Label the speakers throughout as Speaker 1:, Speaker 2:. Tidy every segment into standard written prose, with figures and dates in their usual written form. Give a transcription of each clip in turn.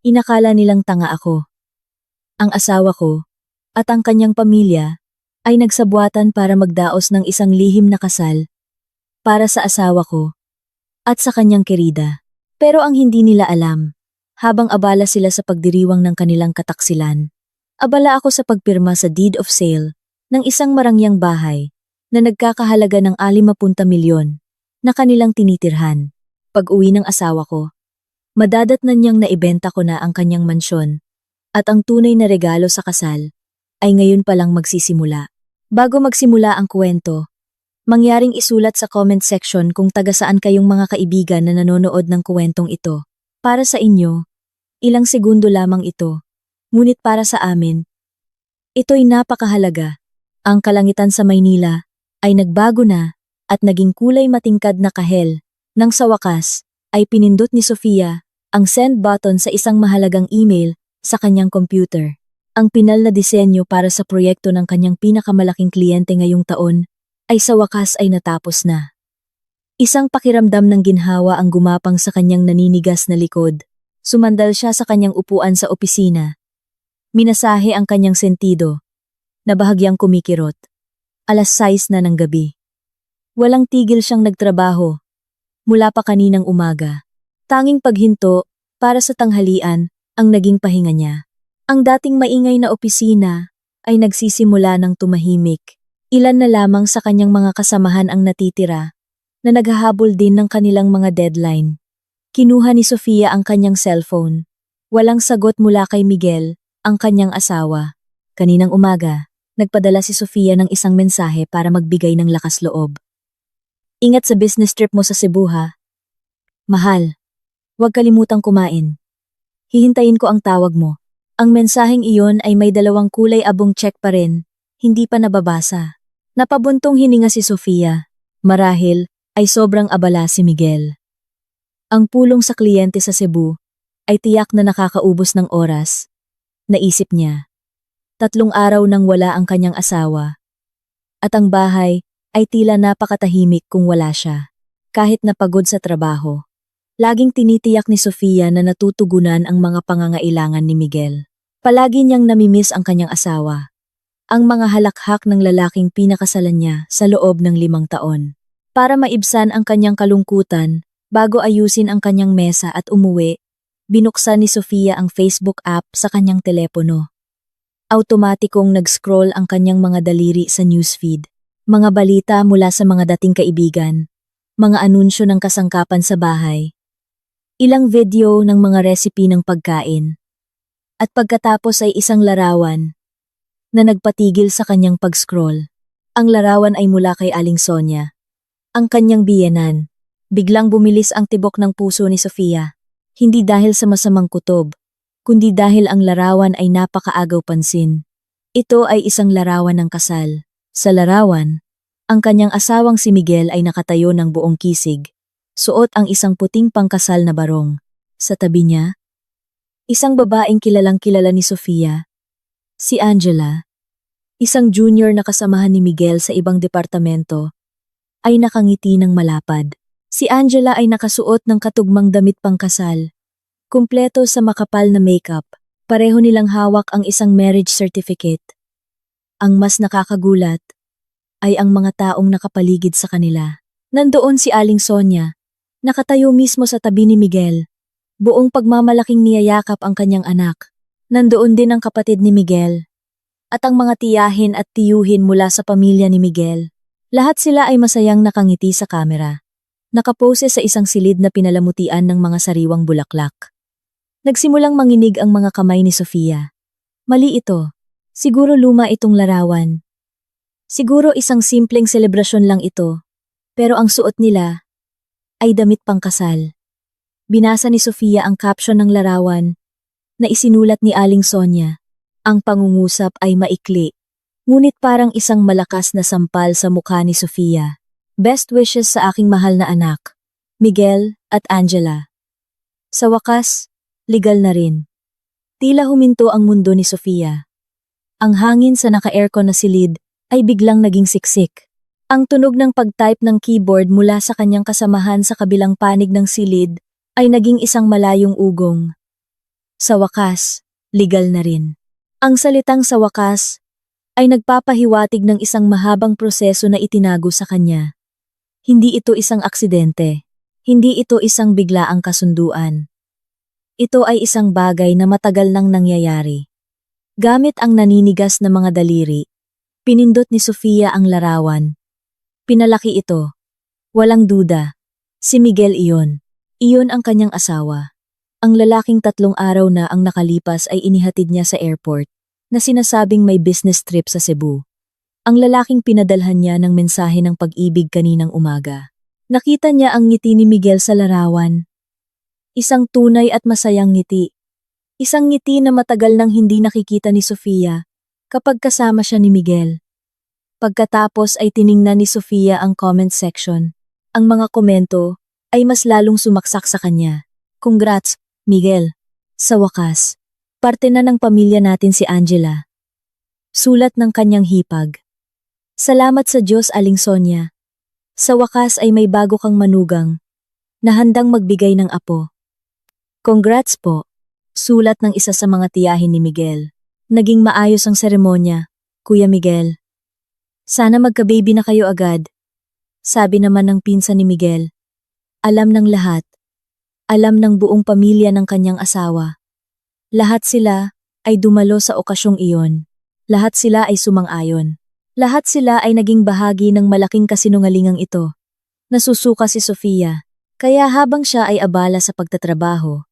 Speaker 1: Inakala nilang tanga ako. Ang asawa ko at ang kanyang pamilya ay nagsabuatan para magdaos ng isang lihim na kasal para sa asawa ko at sa kanyang kerida. Pero ang hindi nila alam, habang abala sila sa pagdiriwang ng kanilang kataksilan, abala ako sa pagpirma sa deed of sale ng isang marangyang bahay na nagkakahalaga ng 60 milyon na kanilang tinitirhan. Pag-uwi ng asawa ko, madadatnan niyang naibenta ko na ang kanyang mansyon at ang tunay na regalo sa kasal ay ngayon palang magsisimula. Bago magsimula ang kwento, mangyaring isulat sa comment section kung taga saan kayong mga kaibigan na nanonood ng kwentong ito. Para sa inyo, ilang segundo lamang ito. Ngunit para sa amin, ito'y napakahalaga. Ang kalangitan sa Maynila ay nagbago na at naging kulay matingkad na kahel nang sa wakas ay pinindot ni Sofia ang send button sa isang mahalagang email sa kanyang computer. Ang pinal na disenyo para sa proyekto ng kanyang pinakamalaking kliyente ngayong taon ay sa wakas ay natapos na. Isang pakiramdam ng ginhawa ang gumapang sa kanyang naninigas na likod. Sumandal siya sa kanyang upuan sa opisina. Minasahe ang kanyang sentido, na bahagyang kumikirot. 6:00 na ng gabi. Walang tigil siyang nagtrabaho, mula pa kaninang umaga. Tanging paghinto para sa tanghalian ang naging pahinga niya. Ang dating maingay na opisina ay nagsisimula ng tumahimik. Ilan na lamang sa kanyang mga kasamahan ang natitira na naghahabol din ng kanilang mga deadline. Kinuha ni Sofia ang kanyang cellphone. Walang sagot mula kay Miguel, ang kanyang asawa. Kaninang umaga, nagpadala si Sofia ng isang mensahe para magbigay ng lakas loob. Ingat sa business trip mo sa Cebu ha. Mahal, huwag kalimutang kumain. Hihintayin ko ang tawag mo. Ang mensaheng iyon ay may 2 kulay abong check pa rin, hindi pa nababasa. Napabuntong hininga si Sofia. Marahil ay sobrang abala si Miguel. Ang pulong sa kliyente sa Cebu ay tiyak na nakakaubos ng oras. Naisip niya. 3 araw nang wala ang kanyang asawa. At ang bahay ay tila napakatahimik kung wala siya. Kahit napagod sa trabaho. Laging tinitiyak ni Sofia na natutugunan ang mga pangangailangan ni Miguel. Palagi niyang namimiss ang kanyang asawa. Ang mga halakhak ng lalaking pinakasalan niya sa loob ng 5 taon. Para maibsan ang kanyang kalungkutan, bago ayusin ang kanyang mesa at umuwi, binuksan ni Sofia ang Facebook app sa kanyang telepono. Automatikong nag-scroll ang kanyang mga daliri sa newsfeed. Mga balita mula sa mga dating kaibigan. Mga anunsyo ng kasangkapan sa bahay. Ilang video ng mga recipe ng pagkain. At pagkatapos ay isang larawan na nagpatigil sa kanyang pag-scroll. Ang larawan ay mula kay Aling Sonia, ang kanyang biyenan. Biglang bumilis ang tibok ng puso ni Sofia. Hindi dahil sa masamang kutob, kundi dahil ang larawan ay napakaagaw pansin. Ito ay isang larawan ng kasal. Sa larawan, ang kanyang asawang si Miguel ay nakatayo ng buong kisig. Suot ang isang puting pangkasal na barong. Sa tabi niya, isang babaeng kilalang-kilala ni Sofia, si Angela, isang junior na kasamahan ni Miguel sa ibang departamento, ay nakangiti ng malapad. Si Angela ay nakasuot ng katugmang damit pangkasal, kumpleto sa makapal na makeup, pareho nilang hawak ang isang marriage certificate. Ang mas nakakagulat ay ang mga taong nakapaligid sa kanila. Nandoon si Aling Sonia, nakatayo mismo sa tabi ni Miguel. Buong pagmamalaking niyayakap ang kanyang anak. Nandoon din ang kapatid ni Miguel. At ang mga tiyahin at tiyuhin mula sa pamilya ni Miguel. Lahat sila ay masayang nakangiti sa kamera. Nakapose sa isang silid na pinalamutian ng mga sariwang bulaklak. Nagsimulang manginig ang mga kamay ni Sofia. Mali ito. Siguro luma itong larawan. Siguro isang simpleng selebrasyon lang ito. Pero ang suot nila ay damit pangkasal. Binasa ni Sofia ang caption ng larawan na isinulat ni Aling Sonia. Ang pangungusap ay maikli, ngunit parang isang malakas na sampal sa mukha ni Sofia. Best wishes sa aking mahal na anak, Miguel at Angela. Sa wakas, legal na rin. Tila huminto ang mundo ni Sofia. Ang hangin sa naka-aircon na silid ay biglang naging siksik. Ang tunog ng pag-type ng keyboard mula sa kanyang kasamahan sa kabilang panig ng silid ay naging isang malayong ugong. Sa wakas, legal na rin. Ang salitang sa wakas ay nagpapahiwatig ng isang mahabang proseso na itinago sa kanya. Hindi ito isang aksidente. Hindi ito isang biglaang kasunduan. Ito ay isang bagay na matagal nang nangyayari. Gamit ang naninigas na mga daliri, pinindot ni Sofia ang larawan. Pinalaki ito. Walang duda. Si Miguel iyon. Iyon ang kanyang asawa. Ang lalaking 3 araw na ang nakalipas ay inihatid niya sa airport, na sinasabing may business trip sa Cebu. Ang lalaking pinadalhan niya ng mensahe ng pag-ibig kaninang umaga. Nakita niya ang ngiti ni Miguel sa larawan. Isang tunay at masayang ngiti. Isang ngiti na matagal nang hindi nakikita ni Sofia kapag kasama siya ni Miguel. Pagkatapos ay tiningnan ni Sofia ang comment section. Ang mga komento ay mas lalong sumaksak sa kanya. Congrats, Miguel. Sa wakas, parte na ng pamilya natin si Angela. Sulat ng kanyang hipag. Salamat sa Diyos, Aling Sonia. Sa wakas ay may bago kang manugang na handang magbigay ng apo. Congrats po. Sulat ng isa sa mga tiyahin ni Miguel. Naging maayos ang seremonya, Kuya Miguel. Sana magka-baby na kayo agad. Sabi naman ng pinsan ni Miguel. Alam ng lahat. Alam ng buong pamilya ng kanyang asawa. Lahat sila ay dumalo sa okasyong iyon. Lahat sila ay sumang-ayon. Lahat sila ay naging bahagi ng malaking kasinungalingang ito. Nasusuka si Sofia, kaya habang siya ay abala sa pagtatrabaho,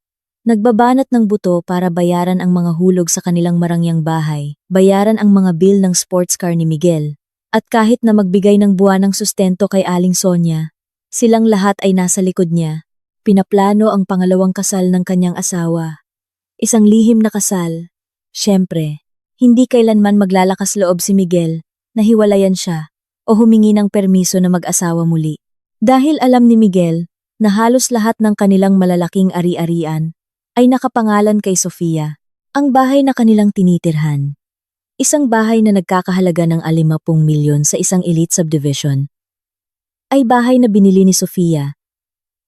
Speaker 1: nagbabanat ng buto para bayaran ang mga hulog sa kanilang marangyang bahay, bayaran ang mga bill ng sports car ni Miguel, at kahit na magbigay ng buwanang sustento kay Aling Sonia, silang lahat ay nasa likod niya. Pinaplano ang pangalawang kasal ng kanyang asawa. Isang lihim na kasal. Siyempre, hindi kailanman maglalakas loob si Miguel na hiwalayan siya o humingi ng permiso na mag-asawa muli. Dahil alam ni Miguel na halos lahat ng kanilang malalaking ari-arian ay nakapangalan kay Sofia, ang bahay na kanilang tinitirhan. Isang bahay na nagkakahalaga ng 50 milyon sa isang elite subdivision. Ay bahay na binili ni Sofia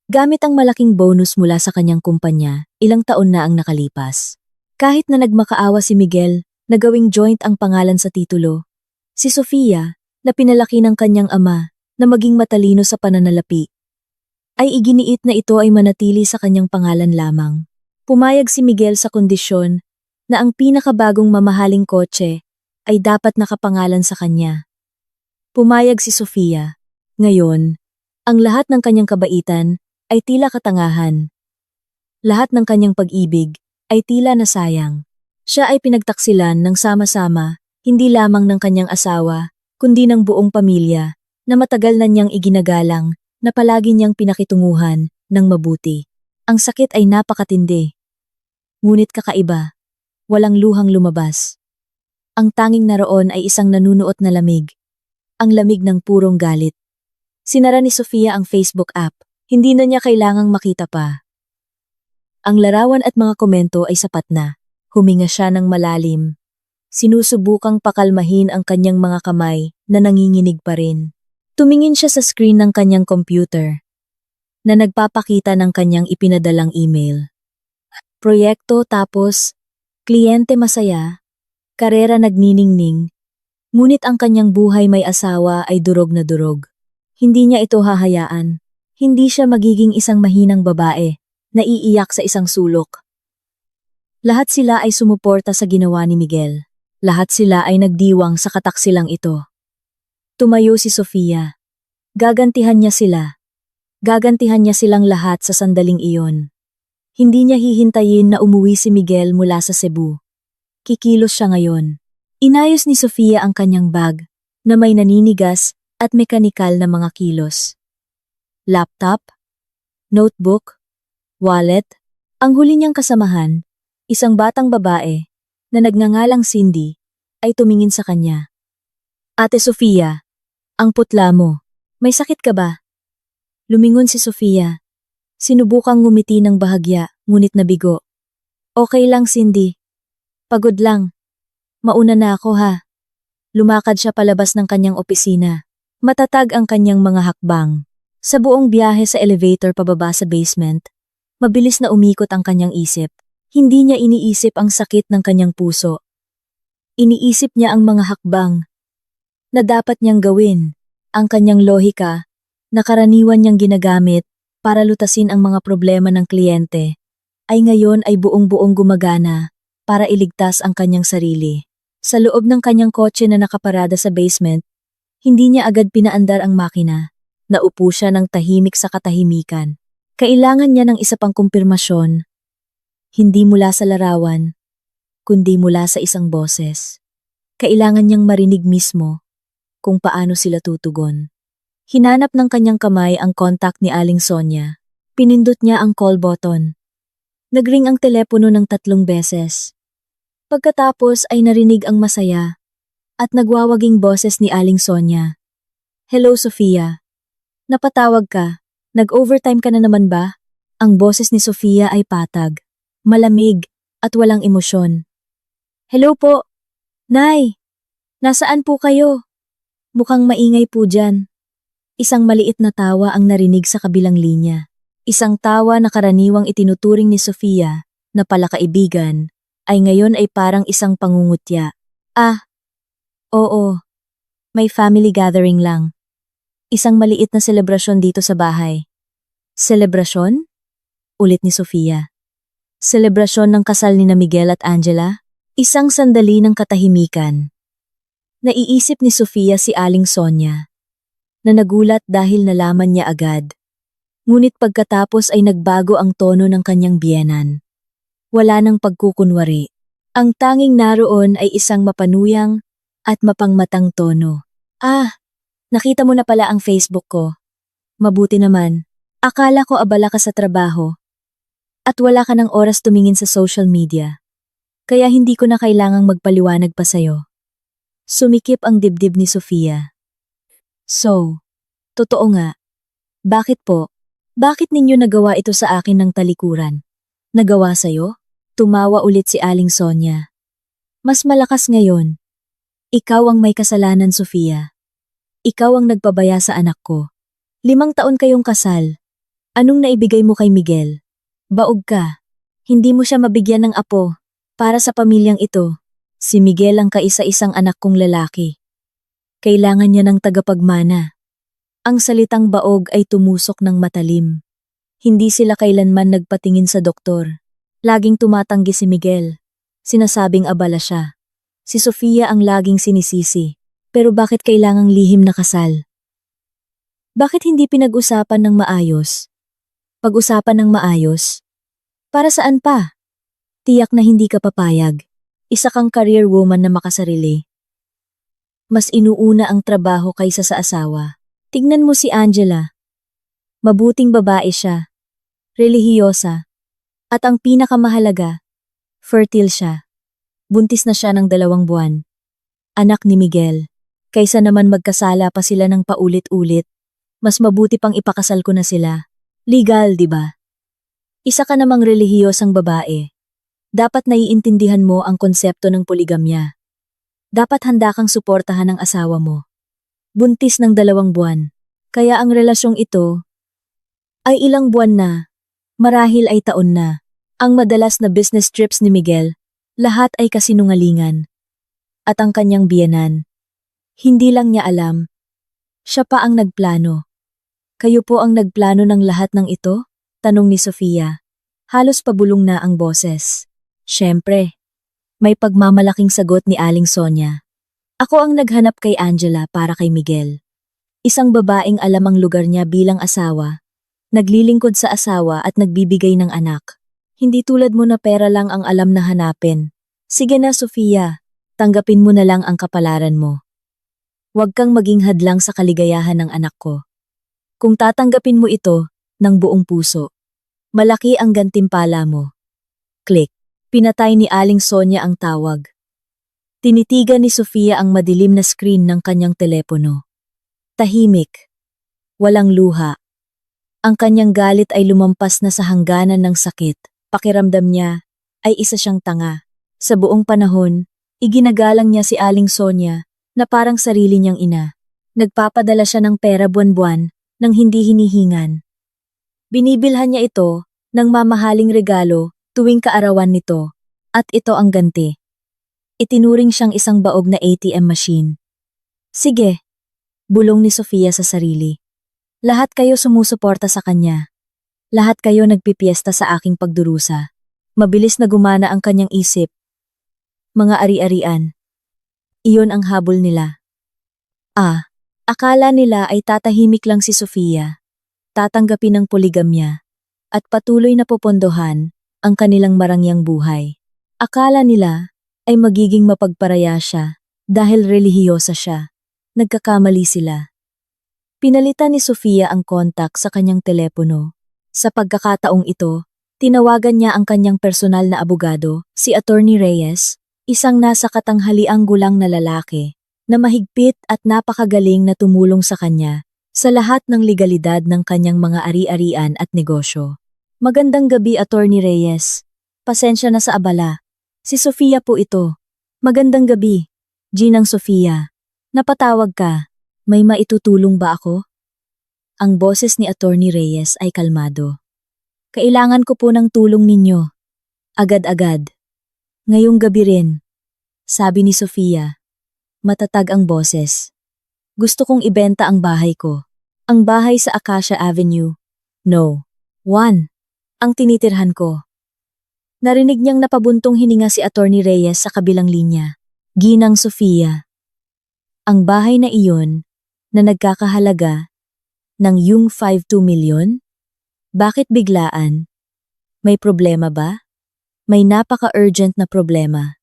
Speaker 1: gamit ang malaking bonus mula sa kanyang kumpanya, ilang taon na ang nakalipas. Kahit na nagmakaawa si Miguel na gawing joint ang pangalan sa titulo, si Sofia, na pinalaki ng kanyang ama na maging matalino sa pananalapi, ay iginiit na ito ay manatili sa kanyang pangalan lamang. Pumayag si Miguel sa kondisyon na ang pinakabagong mamahaling kotse ay dapat nakapangalan sa kanya. Pumayag si Sofia. Ngayon, ang lahat ng kanyang kabaitan ay tila katangahan. Lahat ng kanyang pag-ibig ay tila nasayang. Siya ay pinagtaksilan ng sama-sama, hindi lamang ng kanyang asawa, kundi ng buong pamilya, na matagal na niyang iginagalang, na palagi niyang pinakitunguhan ng mabuti. Ang sakit ay napakatindi. Ngunit kakaiba, walang luhang lumabas. Ang tanging naroon ay isang nanunuot na lamig. Ang lamig ng purong galit. Sinara ni Sofia ang Facebook app. Hindi na niya kailangang makita pa. Ang larawan at mga komento ay sapat na. Huminga siya ng malalim. Sinusubukang pakalmahin ang kanyang mga kamay na nanginginig pa rin. Tumingin siya sa screen ng kanyang computer na nagpapakita ng kanyang ipinadalang email. Proyekto tapos, kliyente masaya, karera nagniningning, ngunit ang kanyang buhay may asawa ay durog na durog. Hindi niya ito hahayaan. Hindi siya magiging isang mahinang babae na iiyak sa isang sulok. Lahat sila ay sumuporta sa ginawa ni Miguel. Lahat sila ay nagdiwang sa kataksilang ito. Tumayo si Sofia. Gagantihan niya sila. Gagantihan niya silang lahat sa sandaling iyon. Hindi niya hihintayin na umuwi si Miguel mula sa Cebu. Kikilos siya ngayon. Inayos ni Sofia ang kanyang bag na may naninigas at mekanikal na mga kilos. Laptop, notebook, wallet, ang huli niyang kasamahan, isang batang babae na nagngangalang Cindy, ay tumingin sa kanya. Ate Sofia, ang putla mo, may sakit ka ba? Lumingon si Sofia. Sinubukang ngumiti ng bahagya, ngunit nabigo. Okay lang, Cindy. Pagod lang. Mauna na ako ha. Lumakad siya palabas ng kanyang opisina. Matatag ang kanyang mga hakbang. Sa buong biyahe sa elevator pababa sa basement, mabilis na umikot ang kanyang isip. Hindi niya iniisip ang sakit ng kanyang puso. Iniisip niya ang mga hakbang na dapat niyang gawin, ang kanyang lohika na karaniwan niyang ginagamit para lutasin ang mga problema ng kliyente, ay ngayon ay buong-buong gumagana para iligtas ang kanyang sarili. Sa loob ng kanyang kotse na nakaparada sa basement, hindi niya agad pinaandar ang makina. Naupo siya ng tahimik sa katahimikan. Kailangan niya ng isa pang kumpirmasyon, hindi mula sa larawan, kundi mula sa isang boses. Kailangan niyang marinig mismo kung paano sila tutugon. Hinanap ng kanyang kamay ang contact ni Aling Sonia. Pinindot niya ang call button. Nagring ang telepono ng 3 beses. Pagkatapos ay narinig ang masaya at nagwawaging boses ni Aling Sonia. Hello Sofia. Napatawag ka. Nag-overtime ka na naman ba? Ang boses ni Sofia ay patag, malamig at walang emosyon. Hello po. Nay, nasaan po kayo? Mukhang maingay po dyan. Isang maliit na tawa ang narinig sa kabilang linya. Isang tawa na karaniwang itinuturing ni Sofia na palakaibigan ay ngayon ay parang isang pangungutya. Oo. May family gathering lang. Isang maliit na selebrasyon dito sa bahay. Selebrasyon? Ulit ni Sofia. Selebrasyon ng kasal ni Miguel at Angela? Isang sandali ng katahimikan. Naiisip ni Sofia si Aling Sonia, na nagulat dahil nalaman niya agad. Ngunit pagkatapos ay nagbago ang tono ng kanyang biyenan. Wala nang pagkukunwari. Ang tanging naroon ay isang mapanuyang at mapangmatang tono. Nakita mo na pala ang Facebook ko. Mabuti naman. Akala ko abala ka sa trabaho. At wala ka ng oras tumingin sa social media. Kaya hindi ko na kailangang magpaliwanag pa sa'yo. Sumikip ang dibdib ni Sofia. So, totoo nga. Bakit po? Bakit ninyo nagawa ito sa akin ng talikuran? Nagawa sa'yo? Tumawa ulit si Aling Sonia. Mas malakas ngayon. Ikaw ang may kasalanan, Sofia. Ikaw ang nagpabaya sa anak ko. 5 taon kayong kasal. Anong naibigay mo kay Miguel? Baog ka. Hindi mo siya mabigyan ng apo. Para sa pamilyang ito, si Miguel ang kaisa-isang anak kong lalaki. Kailangan niya ng tagapagmana. Ang salitang baog ay tumusok ng matalim. Hindi sila kailanman nagpatingin sa doktor. Laging tumatanggi si Miguel. Sinasabing abala siya. Si Sofia ang laging sinisisi. Pero bakit kailangang lihim na kasal? Bakit hindi pinag-usapan ng maayos? Pag-usapan ng maayos? Para saan pa? Tiyak na hindi ka papayag. Isa kang career woman na makasarili. Mas inuuna ang trabaho kaysa sa asawa. Tignan mo si Angela. Mabuting babae siya. Relihiyosa. At ang pinakamahalaga, fertile siya. Buntis na siya ng 2 buwan. Anak ni Miguel. Kaysa naman magkasala pa sila ng paulit-ulit, mas mabuti pang ipakasal ko na sila. Legal, di ba? Isa ka namang relihiyosang babae. Dapat naiintindihan mo ang konsepto ng poligamya. Dapat handa kang suportahan ang asawa mo. Buntis ng 2 buwan. Kaya ang relasyong ito ay ilang buwan na, marahil ay taon na. Ang madalas na business trips ni Miguel, lahat ay kasinungalingan. At ang kanyang biyenan, hindi lang niya alam. Siya pa ang nagplano. Kayo po ang nagplano ng lahat ng ito? Tanong ni Sofia. Halos pabulong na ang boses. Siyempre, may pagmamalaking sagot ni Aling Sonia. Ako ang naghanap kay Angela para kay Miguel. Isang babaeng alam ang lugar niya bilang asawa, naglilingkod sa asawa at nagbibigay ng anak. Hindi tulad mo na pera lang ang alam na hanapin. Sige na, Sofia, tanggapin mo na lang ang kapalaran mo. Huwag kang maging hadlang sa kaligayahan ng anak ko. Kung tatanggapin mo ito ng buong puso, malaki ang gantimpala mo. Click. Pinatay ni Aling Sonia ang tawag. Tinitigan ni Sofia ang madilim na screen ng kanyang telepono. Tahimik. Walang luha. Ang kanyang galit ay lumampas na sa hangganan ng sakit. Pakiramdam niya ay isa siyang tanga. Sa buong panahon, iginagalang niya si Aling Sonia na parang sarili niyang ina. Nagpapadala siya ng pera buwan-buwan nang hindi hinihingan. Binibilhan niya ito ng mamahaling regalo tuwing kaarawan nito, at ito ang ganti. Itinuring siyang isang baog na ATM machine. Sige, bulong ni Sofia sa sarili. Lahat kayo sumusuporta sa kanya. Lahat kayo nagpipiesta sa aking pagdurusa. Mabilis na gumana ang kanyang isip. Mga ari-arian. Iyon ang habol nila. Akala nila ay tatahimik lang si Sofia, tatanggapin ng poligamya, at patuloy na popondohan ang kanilang marangyang buhay. Akala nila ay magiging mapagparaya siya dahil relihiyosa siya. Nagkakamali sila. Pinalitan ni Sofia ang kontak sa kanyang telepono. Sa pagkakataong ito, tinawagan niya ang kanyang personal na abogado, si Attorney Reyes, isang nasa katanghaliang gulang na lalaki, na mahigpit at napakagaling na tumulong sa kanya sa lahat ng legalidad ng kanyang mga ari-arian at negosyo. Magandang gabi, Attorney Reyes. Pasensya na sa abala. Si Sofia po ito. Magandang gabi. Ginang Sofia. Napatawag ka. May maitutulong ba ako? Ang boses ni Attorney Reyes ay kalmado. Kailangan ko po ng tulong ninyo. Agad-agad. Ngayong gabi rin. Sabi ni Sofia. Matatag ang boses. Gusto kong ibenta ang bahay ko. Ang bahay sa Acacia Avenue. No. 1. Ang tinitirhan ko. Narinig niyang napabuntong hininga si Attorney Reyes sa kabilang linya. Ginang Sofia. Ang bahay na iyon, na nagkakahalaga ng yung 5-2 milyon? Bakit biglaan? May problema ba? May napaka-urgent na problema.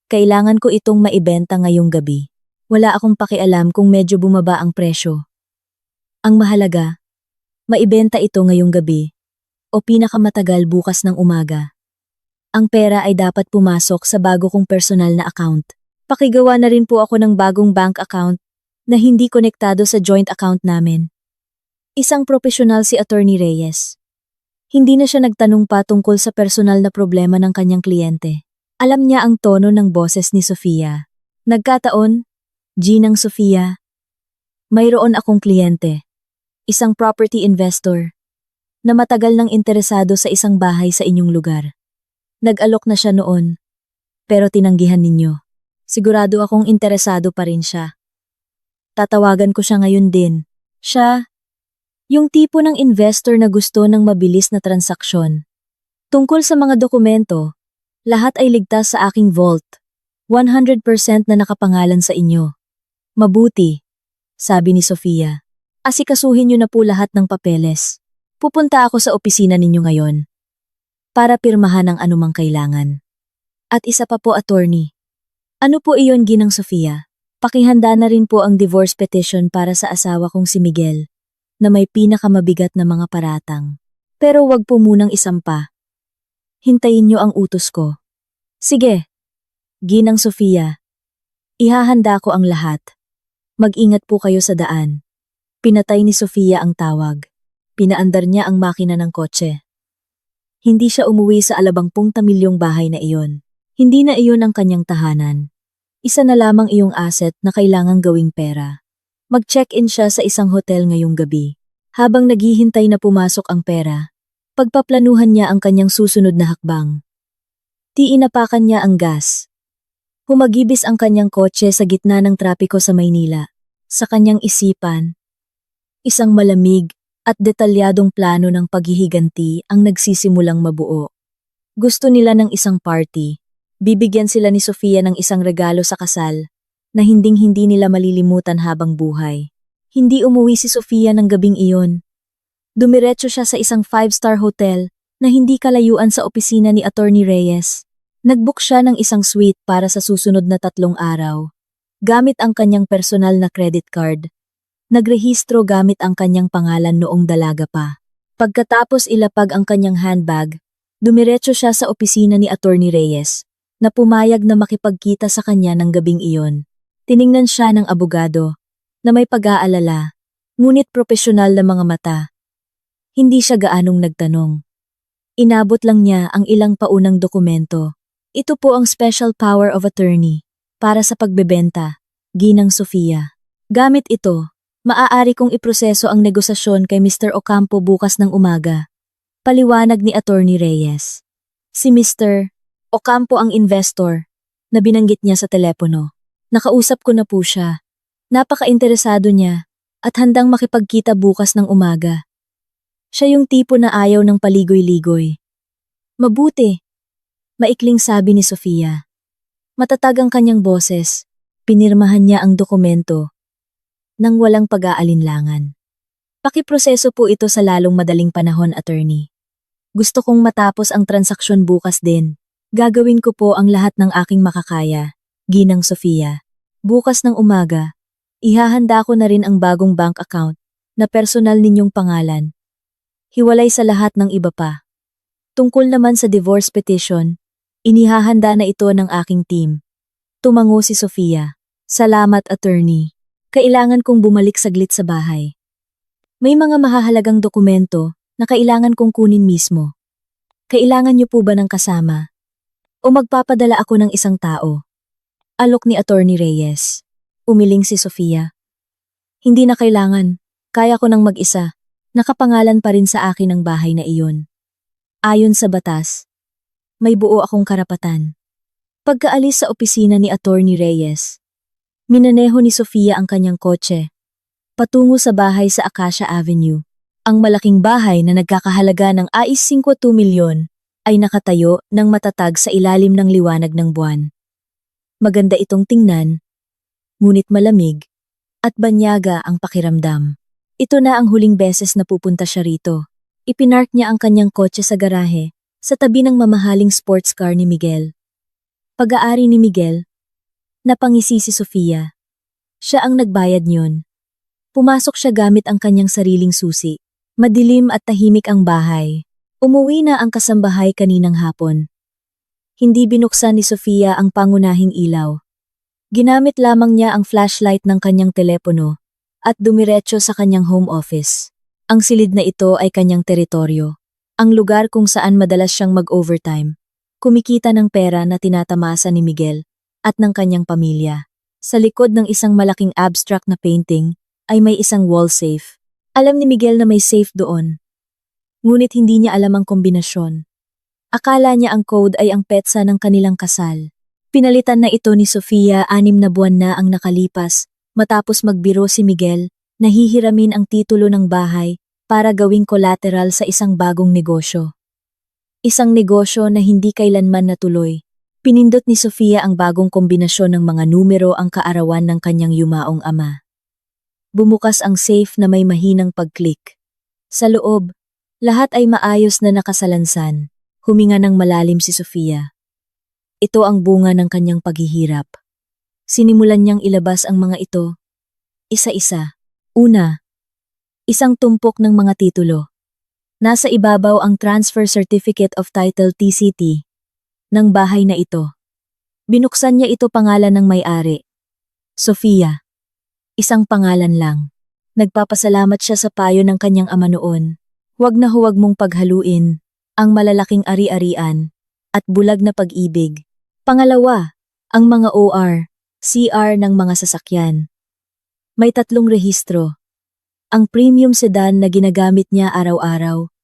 Speaker 1: Kailangan ko itong maibenta ngayong gabi. Wala akong pakialam kung medyo bumaba ang presyo. Ang mahalaga, maibenta ito ngayong gabi o pinakamatagal bukas ng umaga. Ang pera ay dapat pumasok sa bago kong personal na account. Pakigawa na rin po ako ng bagong bank account na hindi konektado sa joint account namin. Isang profesional si Attorney Reyes. Hindi na siya nagtanong pa tungkol sa personal na problema ng kanyang kliyente. Alam niya ang tono ng boses ni Sofia. Nagkataon, Ginang Sofia. Mayroon akong kliyente. Isang property investor na matagal nang interesado sa isang bahay sa inyong lugar. Nag-alok na siya noon, pero tinanggihan ninyo. Sigurado akong interesado pa rin siya. Tatawagan ko siya ngayon din. Siya, yung tipo ng investor na gusto ng mabilis na transaksyon. Tungkol sa mga dokumento, lahat ay ligtas sa aking vault. 100% na nakapangalan sa inyo. Mabuti, sabi ni Sofia. Asikasuhin niyo na po lahat ng papeles. Pupunta ako sa opisina ninyo ngayon para pirmahan ang anumang kailangan. At isa pa po, attorney. Ano po iyon, Ginang Sofia? Pakihanda na rin po ang divorce petition para sa asawa kong si Miguel, na may pinakamabigat na mga paratang. Pero wag po munang isampa. Hintayin niyo ang utos ko. Sige, Ginang Sofia. Ihahanda ko ang lahat. Mag-ingat po kayo sa daan. Pinatay ni Sofia ang tawag. Pinaandar niya ang makina ng kotse. Hindi siya umuwi sa alabangpong tamilyong bahay na iyon. Hindi na iyon ang kanyang tahanan. Isa na lamang iyong asset na kailangang gawing pera. Mag-check-in siya sa isang hotel ngayong gabi. Habang naghihintay na pumasok ang pera, pagpaplanuhan niya ang kanyang susunod na hakbang. Inapakan niya ang gas. Humagibis ang kanyang kotse sa gitna ng trapiko sa Maynila. Sa kanyang isipan, isang malamig at detalyadong plano ng paghihiganti ang nagsisimulang mabuo. Gusto nila ng isang party. Bibigyan sila ni Sofia ng isang regalo sa kasal na hinding-hindi nila malilimutan habang buhay. Hindi umuwi si Sofia ng gabing iyon. Dumiretso siya sa isang 5-star hotel na hindi kalayuan sa opisina ni Attorney Reyes. Nag-book siya ng isang suite para sa susunod na 3 araw. Gamit ang kanyang personal na credit card. Nagrehistro gamit ang kanyang pangalan noong dalaga pa. Pagkatapos ilapag ang kanyang handbag, dumiretso siya sa opisina ni Attorney Reyes, na pumayag na makipagkita sa kanya ng gabing iyon. Tiningnan siya ng abogado, na may pag-aalala, ngunit propesyonal na mga mata. Hindi siya gaanong nagtanong. Inabot lang niya ang ilang paunang dokumento. Ito po ang special power of attorney para sa pagbebenta, Ginang Sofia. Gamit ito, maaari kong iproseso ang negosasyon kay Mr. Ocampo bukas ng umaga. Paliwanag ni Attorney Reyes. Si Mr. Ocampo ang investor na binanggit niya sa telepono. Nakausap ko na po siya. Napaka-interesado niya at handang makipagkita bukas ng umaga. Siya yung tipo na ayaw ng paligoy-ligoy. Mabuti, maikling sabi ni Sofia. Matatag ang kanyang boses. Pinirmahan niya ang dokumento nang walang pag-aalinlangan. Pakiproseso po ito sa lalong madaling panahon, attorney. Gusto kong matapos ang transaksyon bukas din. Gagawin ko po ang lahat ng aking makakaya, ginang Sofia. Bukas ng umaga, ihahanda ko na rin ang bagong bank account na personal ninyong pangalan. Hiwalay sa lahat ng iba pa. Tungkol naman sa divorce petition, inihahanda na ito ng aking team. Tumango si Sofia. Salamat, attorney. Kailangan kong bumalik saglit sa bahay. May mga mahahalagang dokumento na kailangan kong kunin mismo. Kailangan niyo po ba ng kasama? O magpapadala ako ng isang tao? Alok ni Attorney Reyes. Umiling si Sofia. Hindi na kailangan. Kaya ko nang mag-isa. Nakapangalan pa rin sa akin ang bahay na iyon. Ayon sa batas, may buo akong karapatan. Pagkaalis sa opisina ni Attorney Reyes, minaneho ni Sofia ang kanyang kotse patungo sa bahay sa Acacia Avenue. Ang malaking bahay na nagkakahalaga ng ₱52 milyon ay nakatayo ng matatag sa ilalim ng liwanag ng buwan. Maganda itong tingnan, ngunit malamig at banyaga ang pakiramdam. Ito na ang huling beses na pupunta siya rito. Ipinark niya ang kanyang kotse sa garahe sa tabi ng mamahaling sports car ni Miguel. Pag-aari ni Miguel, napangisi si Sofia. Siya ang nagbayad niyon. Pumasok siya gamit ang kanyang sariling susi. Madilim at tahimik ang bahay. Umuwi na ang kasambahay kaninang hapon. Hindi binuksan ni Sofia ang pangunahing ilaw. Ginamit lamang niya ang flashlight ng kanyang telepono at dumiretso sa kanyang home office. Ang silid na ito ay kanyang teritoryo. Ang lugar kung saan madalas siyang mag-overtime. Kumikita ng pera na tinatamasa ni Miguel at ng kanyang pamilya. Sa likod ng isang malaking abstract na painting ay may isang wall safe. Alam ni Miguel na may safe doon. Ngunit hindi niya alam ang kombinasyon. Akala niya ang code ay ang petsa ng kanilang kasal. Pinalitan na ito ni Sofia 6 na buwan na ang nakalipas matapos magbiro si Miguel na hihiramin ang titulo ng bahay para gawing collateral sa isang bagong negosyo. Isang negosyo na hindi kailanman natuloy. Pinindot ni Sofia ang bagong kombinasyon ng mga numero ang kaarawan ng kanyang yumaong ama. Bumukas ang safe na may mahinang pag-click. Sa loob, lahat ay maayos na nakasalansan. Huminga ng malalim si Sofia. Ito ang bunga ng kanyang paghihirap. Sinimulan niyang ilabas ang mga ito, isa-isa. Una, isang tumpok ng mga titulo. Nasa ibabaw ang Transfer Certificate of Title TCT ng bahay na ito. Binuksan niya ito pangalan ng may-ari. Sofia. Isang pangalan lang. Nagpapasalamat siya sa payo ng kanyang ama noon. Huwag na huwag mong paghaluin ang malalaking ari-arian at bulag na pag-ibig. Pangalawa, ang mga OR, CR ng mga sasakyan. May 3 rehistro. Ang premium sedan na ginagamit niya araw-araw.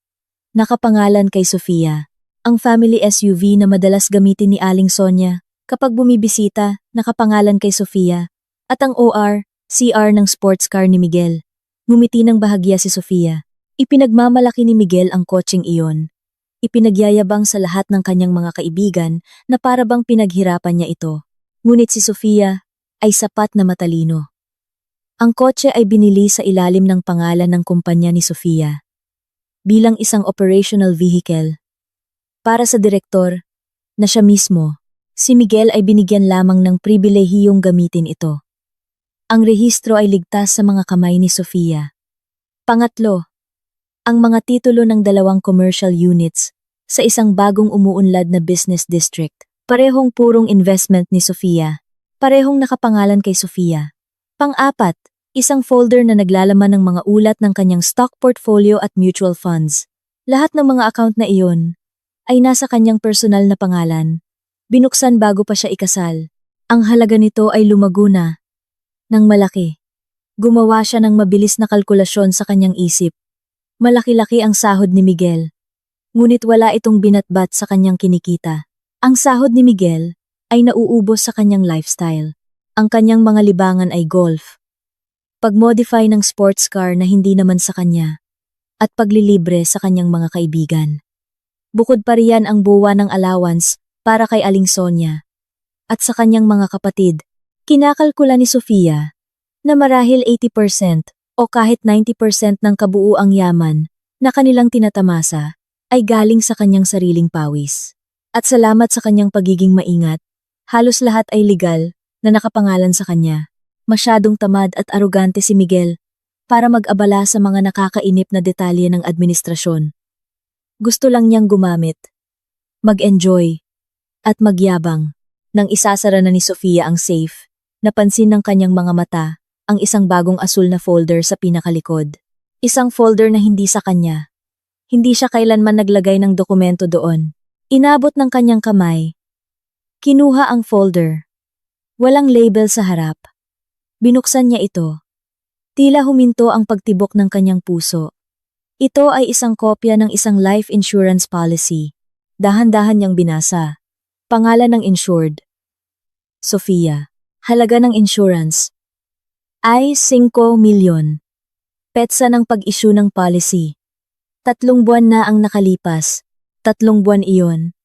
Speaker 1: Nakapangalan kay Sofia. Ang family SUV na madalas gamitin ni Aling Sonia kapag bumibisita, nakapangalan kay Sofia. At ang OR, CR ng sports car ni Miguel. Ngumiti ng bahagya si Sofia. Ipinagmamalaki ni Miguel ang kotseng iyon. Ipinagyayabang sa lahat ng kanyang mga kaibigan na parabang pinaghirapan niya ito. Ngunit si Sofia ay sapat na matalino. Ang kotse ay binili sa ilalim ng pangalan ng kumpanya ni Sofia. Bilang isang operational vehicle. Para sa direktor, na siya mismo, si Miguel ay binigyan lamang ng pribilehiyong gamitin ito. Ang rehistro ay ligtas sa mga kamay ni Sofia. Pangatlo, ang mga titulo ng 2 commercial units sa isang bagong umuunlad na business district. Parehong purong investment ni Sofia. Parehong nakapangalan kay Sofia. Pang-apat, isang folder na naglalaman ng mga ulat ng kanyang stock portfolio at mutual funds. Lahat ng mga account na iyon ay nasa kanyang personal na pangalan. Binuksan bago pa siya ikasal. Ang halaga nito ay lumago na ng malaki. Gumawa siya ng mabilis na kalkulasyon sa kanyang isip. Malaki-laki ang sahod ni Miguel. Ngunit wala itong binatbat sa kanyang kinikita. Ang sahod ni Miguel ay nauubos sa kanyang lifestyle. Ang kanyang mga libangan ay golf, pag-modify ng sports car na hindi naman sa kanya, at paglilibre sa kanyang mga kaibigan. Bukod pa riyan ang buwa ng allowance para kay Aling Sonia at sa kanyang mga kapatid. Kinakalkula ni Sofia na marahil 80% o kahit 90% ng kabuuang yaman na kanilang tinatamasa ay galing sa kanyang sariling pawis. At salamat sa kanyang pagiging maingat, halos lahat ay legal na nakapangalan sa kanya. Masyadong tamad at arugante si Miguel para mag-abala sa mga nakakainip na detalye ng administrasyon. Gusto lang niyang gumamit, mag-enjoy, at magyabang. Nang isasara na ni Sofia ang safe, napansin ng kanyang mga mata ang isang bagong asul na folder sa pinakalikod. Isang folder na hindi sa kanya. Hindi siya kailanman naglagay ng dokumento doon. Inabot ng kanyang kamay. Kinuha ang folder. Walang label sa harap. Binuksan niya ito. Tila huminto ang pagtibok ng kanyang puso. Ito ay isang kopya ng isang life insurance policy. Dahan-dahan niyang binasa. Pangalan ng insured. Sofia. Halaga ng insurance ay 5 milyon. Petsa ng pag-issue ng policy. 3 buwan na ang nakalipas. 3 buwan iyon.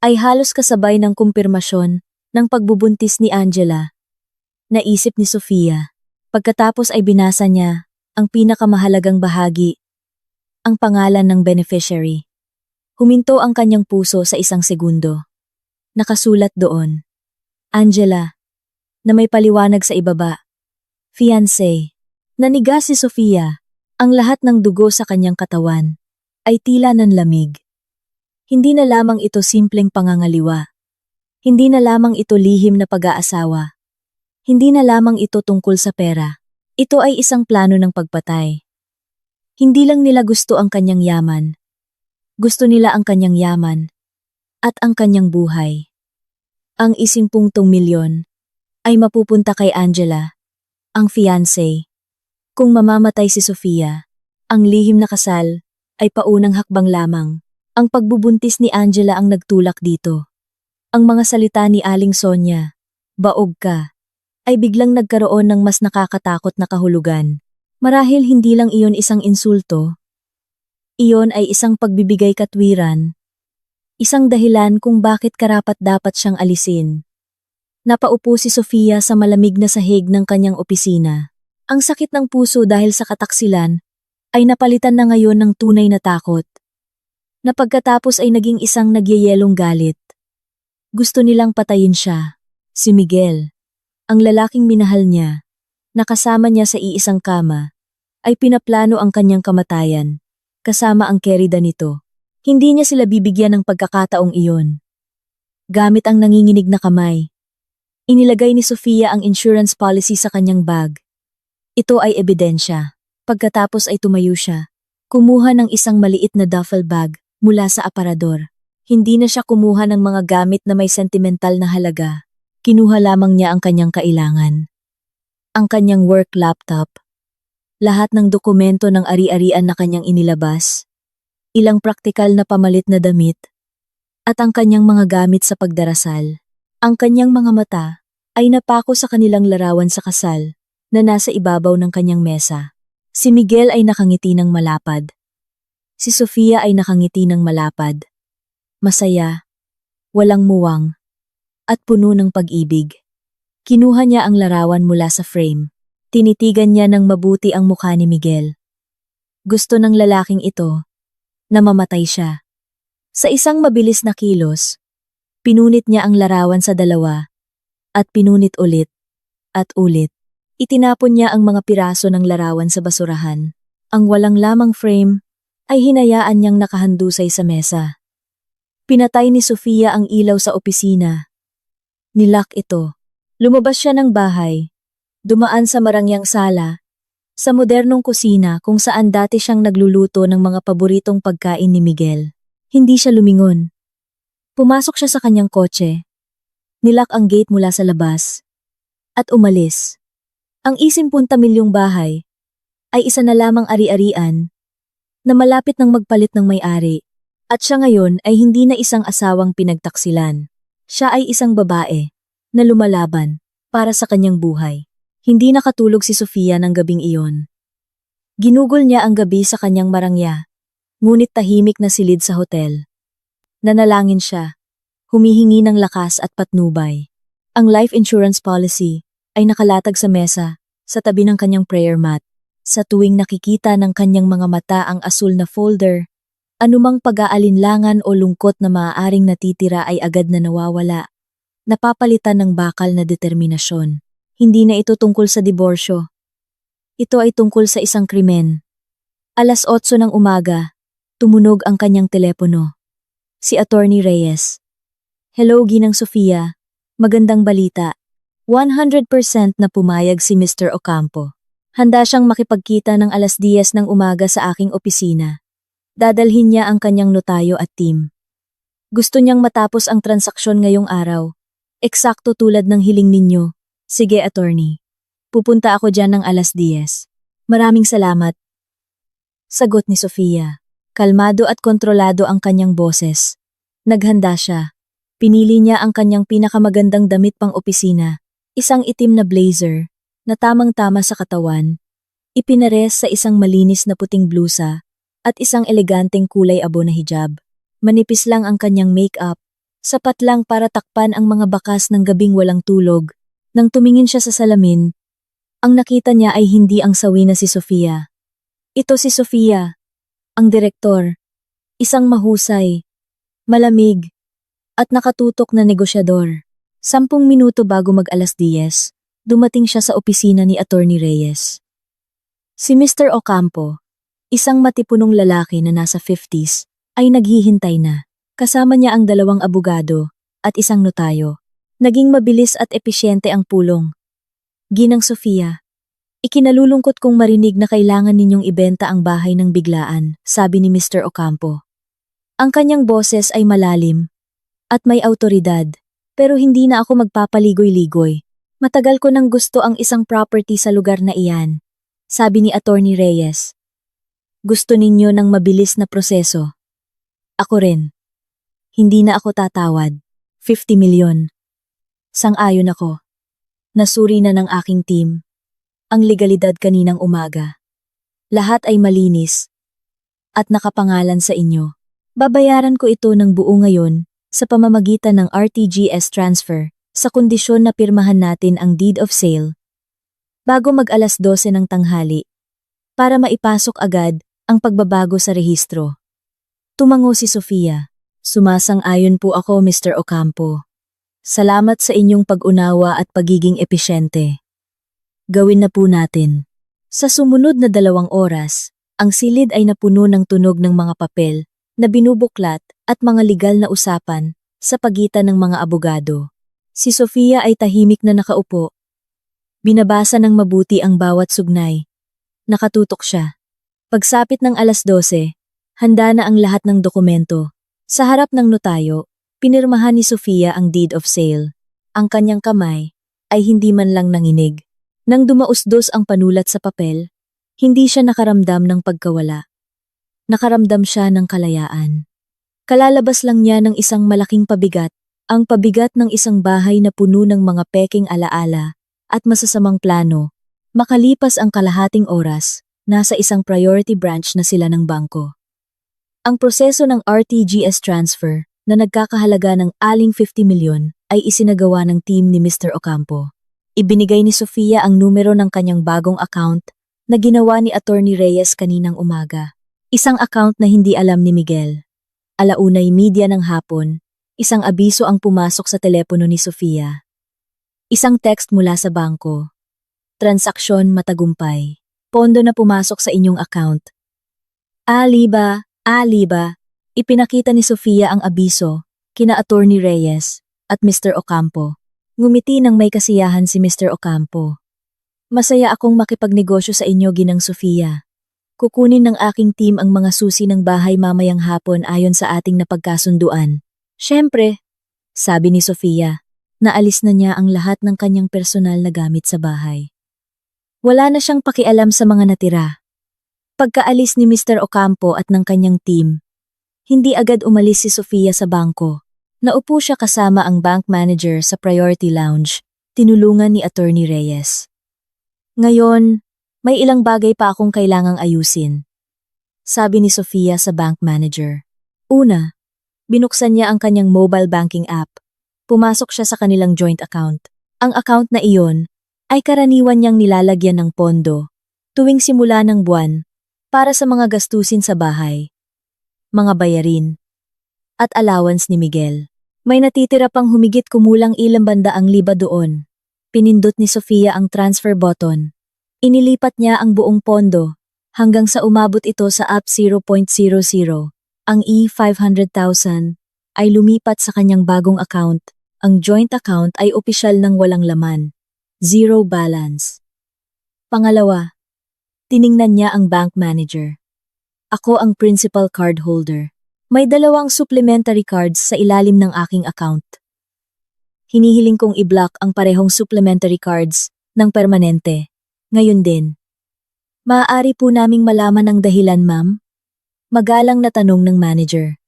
Speaker 1: Ay halos kasabay ng kumpirmasyon ng pagbubuntis ni Angela. Naisip ni Sofia. Pagkatapos ay binasa niya ang pinakamahalagang bahagi, ang pangalan ng beneficiary. Huminto ang kanyang puso sa isang segundo. Nakasulat doon, Angela, na may paliwanag sa ibaba. Fiancé. Naniga si Sofia. Ang lahat ng dugo sa kanyang katawan ay tila nanlamig. Hindi na lamang ito simpleng pangangaliwa. Hindi na lamang ito lihim na pag-aasawa. Hindi na lamang ito tungkol sa pera. Ito ay isang plano ng pagpatay. Hindi lang nila gusto ang kanyang yaman. Gusto nila ang kanyang yaman at ang kanyang buhay. Ang 50 milyon ay mapupunta kay Angela, ang fiancé. Kung mamamatay si Sofia, ang lihim na kasal ay paunang hakbang lamang. Ang pagbubuntis ni Angela ang nagtulak dito. Ang mga salita ni Aling Sonia, baog ka, ay biglang nagkaroon ng mas nakakatakot na kahulugan. Marahil hindi lang iyon isang insulto. Iyon ay isang pagbibigay katwiran. Isang dahilan kung bakit karapat-dapat siyang alisin. Napaupo si Sofia sa malamig na sahig ng kanyang opisina. Ang sakit ng puso dahil sa kataksilan ay napalitan na ngayon ng tunay na takot. Na pagkatapos ay naging isang nagyayelong galit. Gusto nilang patayin siya, si Miguel. Ang lalaking minahal niya, nakasama niya sa iisang kama, ay pinaplano ang kanyang kamatayan, kasama ang kerida nito. Hindi niya sila bibigyan ng pagkakataong iyon. Gamit ang nanginginig na kamay, inilagay ni Sofia ang insurance policy sa kanyang bag. Ito ay ebidensya. Pagkatapos ay tumayo siya. Kumuha ng isang maliit na duffel bag mula sa aparador. Hindi na siya kumuha ng mga gamit na may sentimental na halaga. Kinuha lamang niya ang kanyang kailangan. Ang kanyang work laptop. Lahat ng dokumento ng ari-arian na kanyang inilabas. Ilang praktikal na pamalit na damit. At ang kanyang mga gamit sa pagdarasal. Ang kanyang mga mata ay napako sa kanilang larawan sa kasal na nasa ibabaw ng kanyang mesa. Si Miguel ay nakangiti ng malapad. Si Sofia ay nakangiti ng malapad. Masaya, walang muwang, at puno ng pag-ibig. Kinuha niya ang larawan mula sa frame. Tinitigan niya ng mabuti ang mukha ni Miguel. Gusto ng lalaking ito na mamatay siya. Sa isang mabilis na kilos, pinunit niya ang larawan sa dalawa at pinunit ulit at ulit. Itinapon niya ang mga piraso ng larawan sa basurahan. Ang walang lamang frame ay hinayaan niyang nakahandusay sa mesa. Pinatay ni Sofia ang ilaw sa opisina. Nilak ito. Lumabas siya ng bahay. Dumaan sa marangyang sala. Sa modernong kusina kung saan dati siyang nagluluto ng mga paboritong pagkain ni Miguel. Hindi siya lumingon. Pumasok siya sa kanyang kotse. Nilak ang gate mula sa labas. At umalis. Ang 50 milyong bahay ay isa na lamang ari-arian na malapit ng magpalit ng may-ari. At siya ngayon ay hindi na isang asawang pinagtaksilan. Siya ay isang babae na lumalaban para sa kanyang buhay. Hindi nakatulog si Sofia ng gabing iyon. Ginugol niya ang gabi sa kanyang marangya, ngunit tahimik na silid sa hotel. Nanalangin siya, humihingi ng lakas at patnubay. Ang life insurance policy ay nakalatag sa mesa, sa tabi ng kanyang prayer mat. Sa tuwing nakikita ng kanyang mga mata ang asul na folder, anumang pag-aalinlangan o lungkot na maaaring natitira ay agad na nawawala. Napapalitan ng bakal na determinasyon. Hindi na ito tungkol sa diborsyo. Ito ay tungkol sa isang krimen. 8:00 ng umaga, tumunog ang kanyang telepono. Si Attorney Reyes. Hello, Ginang Sofia. Magandang balita. 100% na pumayag si Mr. Ocampo. Handa siyang makipagkita ng 10:00 ng umaga sa aking opisina. Dadalhin niya ang kanyang notayo at team. Gusto niyang matapos ang transaksyon ngayong araw. Eksakto tulad ng hiling ninyo. Sige, attorney. Pupunta ako dyan ng 10:00. Maraming salamat. Sagot ni Sofia. Kalmado at kontrolado ang kanyang boses. Naghanda siya. Pinili niya ang kanyang pinakamagandang damit pang opisina. Isang itim na blazer, na tamang-tama sa katawan. Ipinares sa isang malinis na puting blusa, at isang eleganteng kulay abo na hijab. Manipis lang ang kanyang make-up. Sapat lang para takpan ang mga bakas ng gabing walang tulog. Nang tumingin siya sa salamin, ang nakita niya ay hindi ang sawi na si Sofia. Ito si Sofia, ang direktor. Isang mahusay, malamig, at nakatutok na negosyador. 10 minuto bago mag-10:00, dumating siya sa opisina ni Attorney Reyes. Si Mr. Ocampo, isang matipunong lalaki na nasa 50s, ay naghihintay na. Kasama niya ang 2 abogado at isang notayo. Naging mabilis at episyente ang pulong. Ginang Sofia, ikinalulungkot kong marinig na kailangan ninyong ibenta ang bahay ng biglaan, sabi ni Mr. Ocampo. Ang kanyang boses ay malalim at may awtoridad, pero hindi na ako magpapaligoy-ligoy. Matagal ko nang gusto ang isang property sa lugar na iyan, sabi ni Attorney Reyes. Gusto ninyo ng mabilis na proseso. Ako rin. Hindi na ako tatawad. 50 milyon. Sang-ayon ako. Nasuri na ng aking team. Ang legalidad kaninang umaga. Lahat ay malinis. At nakapangalan sa inyo. Babayaran ko ito ng buo ngayon sa pamamagitan ng RTGS transfer sa kondisyon na pirmahan natin ang deed of sale. Bago mag 12:00 ng tanghali. Para maipasok agad ang pagbabago sa rehistro. Tumango si Sofia. Sumasang-ayon po ako, Mr. Ocampo. Salamat sa inyong pag-unawa at pagiging episyente. Gawin na po natin. Sa sumunod na 2 oras, ang silid ay napuno ng tunog ng mga papel na binubuklat at mga legal na usapan sa pagitan ng mga abogado. Si Sofia ay tahimik na nakaupo. Binabasa ng mabuti ang bawat sugnay. Nakatutok siya. Pagsapit ng 12:00, handa na ang lahat ng dokumento. Sa harap ng notayo, pinirmahan ni Sofia ang deed of sale. Ang kanyang kamay ay hindi man lang nanginig. Nang dumausdos ang panulat sa papel, hindi siya nakaramdam ng pagkawala. Nakaramdam siya ng kalayaan. Kalalabas lang niya ng isang malaking pabigat, ang pabigat ng isang bahay na puno ng mga peking alaala at masasamang plano. Makalipas ang kalahating oras, nasa isang priority branch na sila ng bangko. Ang proseso ng RTGS transfer na nagkakahalaga ng 50 milyon ay isinagawa ng team ni Mr. Ocampo. Ibinigay ni Sofia ang numero ng kanyang bagong account na ginawa ni Attorney Reyes kaninang umaga. Isang account na hindi alam ni Miguel. 1:30 ng hapon, isang abiso ang pumasok sa telepono ni Sofia. Isang text mula sa bangko. Transaksyon matagumpay. Pondo na pumasok sa inyong account. Aliba. Ipinakita ni Sofia ang abiso kina Attorney Reyes at Mr. Ocampo. Ngumiti ng may kasiyahan si Mr. Ocampo. Masaya akong makipagnegosyo sa inyo, Ginang Sofia. Kukunin ng aking team ang mga susi ng bahay mamayang hapon ayon sa ating napagkasunduan. Siyempre, sabi ni Sofia, naalis na niya ang lahat ng kanyang personal na gamit sa bahay. Wala na siyang pakialam sa mga natira. Pagkaalis ni Mr. Ocampo at ng kanyang team, Hindi agad umalis si Sofia sa bangko. Naupo siya kasama ang bank manager sa priority lounge, tinulungan ni Attorney Reyes. Ngayon, may ilang bagay pa akong kailangang ayusin, sabi ni Sofia sa bank manager. Una, binuksan niya ang kanyang mobile banking app. Pumasok siya sa kanilang joint account. Ang account na iyon ay karaniwan niyang nilalagyan ng pondo tuwing simula ng buwan para sa mga gastusin sa bahay, mga bayarin, at allowance ni Miguel. May natitira pang humigit kumulang 200,000 doon. Pinindot ni Sofia ang transfer button. Inilipat niya ang buong pondo hanggang sa umabot ito sa app 0.00. Ang E500,000 ay lumipat sa kanyang bagong account. Ang joint account ay opisyal ng walang laman. Zero balance. Pangalawa, tiningnan niya ang bank manager. Ako ang principal card holder. May 2 supplementary cards sa ilalim ng aking account. Hinihiling kong i-block ang parehong supplementary cards ng permanente. Ngayon din. Maaari po naming malaman ang dahilan, ma'am? Magalang na tanong ng manager.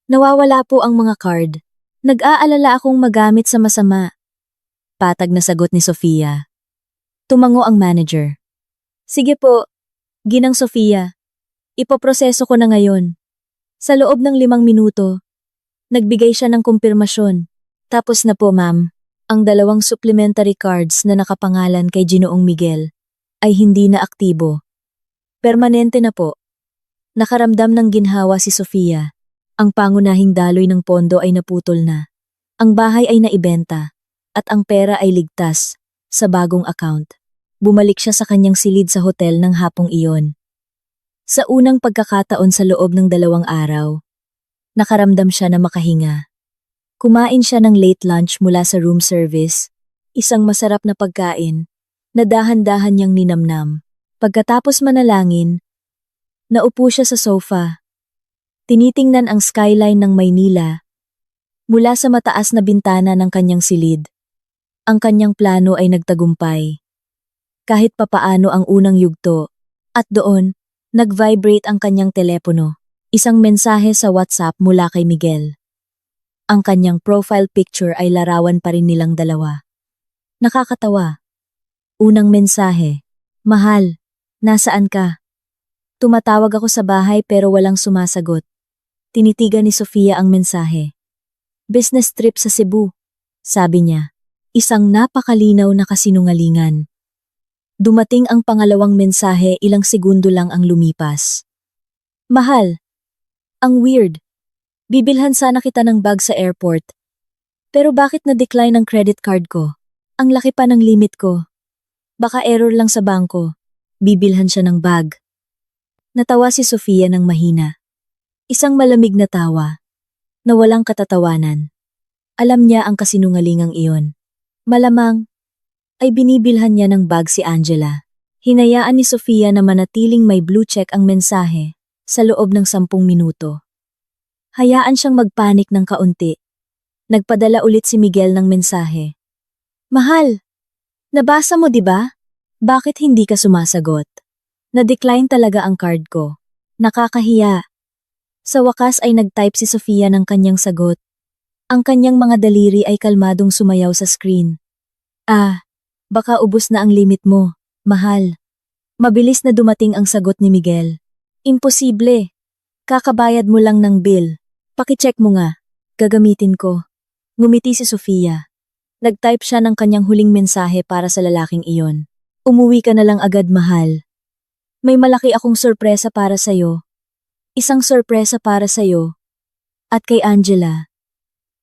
Speaker 1: Nawawala po ang mga card. Nag-aalala akong magamit sa masama. Patag na sagot ni Sofia. Tumango ang manager. Sige po, Ginang Sofia. Ipoproseso ko na ngayon. Sa loob ng 5 minuto, nagbigay siya ng kumpirmasyon. Tapos na po, ma'am. Ang 2 supplementary cards na nakapangalan kay Ginoong Miguel ay hindi na aktibo. Permanente na po. Nakaramdam ng ginhawa si Sofia. Ang pangunahing daloy ng pondo ay naputol na. Ang bahay ay naibenta at ang pera ay ligtas sa bagong account. Bumalik siya sa kanyang silid sa hotel ng hapong iyon. Sa unang pagkakataon sa loob ng 2 araw, nakaramdam siya na makahinga. Kumain siya ng late lunch mula sa room service, isang masarap na pagkain na dahan-dahan niyang ninamnam. Pagkatapos manalangin, naupo siya sa sofa. Tinitingnan ang skyline ng Maynila mula sa mataas na bintana ng kanyang silid. Ang kanyang plano ay nagtagumpay. Kahit papaano ang unang yugto, at doon, nag-vibrate ang kanyang telepono. Isang mensahe sa WhatsApp mula kay Miguel. Ang kanyang profile picture ay larawan pa rin nilang dalawa. Nakakatawa. Unang mensahe. Mahal, nasaan ka? Tumatawag ako sa bahay pero walang sumasagot. Tinitigan ni Sofia ang mensahe. Business trip sa Cebu, sabi niya. Isang napakalinaw na kasinungalingan. Dumating ang pangalawang mensahe, ilang segundo lang ang lumipas. Mahal, ang weird. Bibilhan sana kita ng bag sa airport. Pero bakit na-decline ang credit card ko? Ang laki pa ng limit ko. Baka error lang sa bangko. Bibilhan siya ng bag. Natawa si Sofia ng mahina. Isang malamig na tawa, na walang katatawanan. Alam niya ang kasinungalingang iyon. Malamang, ay binibilhan niya ng bag si Angela. Hinayaan ni Sofia na manatiling may blue check ang mensahe sa loob ng 10 minuto. Hayaan siyang magpanik ng kaunti. Nagpadala ulit si Miguel ng mensahe. Mahal, nabasa mo 'di ba? Bakit hindi ka sumasagot? Na-decline talaga ang card ko. Nakakahiya. Sa wakas ay nag-type si Sofia ng kanyang sagot. Ang kanyang mga daliri ay kalmadong sumayaw sa screen. Baka ubos na ang limit mo, mahal. Mabilis na dumating ang sagot ni Miguel. Imposible. Kakabayad mo lang ng bill. Pakicheck mo nga. Gagamitin ko. Ngumiti si Sofia. Nag-type siya ng kanyang huling mensahe para sa lalaking iyon. Umuwi ka na lang agad, mahal. May malaki akong sorpresa para sa'yo. Isang sorpresa para sa'yo. At kay Angela.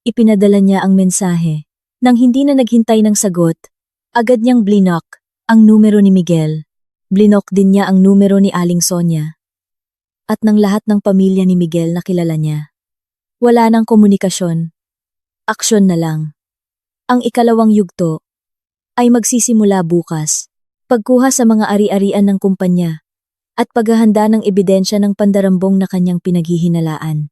Speaker 1: Ipinadala niya ang mensahe. Nang hindi na naghintay ng sagot, agad niyang blinok ang numero ni Miguel. Blinok din niya ang numero ni Aling Sonia. At ng lahat ng pamilya ni Miguel na kilala niya. Wala nang komunikasyon. Aksyon na lang. Ang ikalawang yugto ay magsisimula bukas. Pagkuha sa mga ari-arian ng kumpanya at paghahanda ng ebidensya ng pandarambong na kanyang pinaghihinalaan.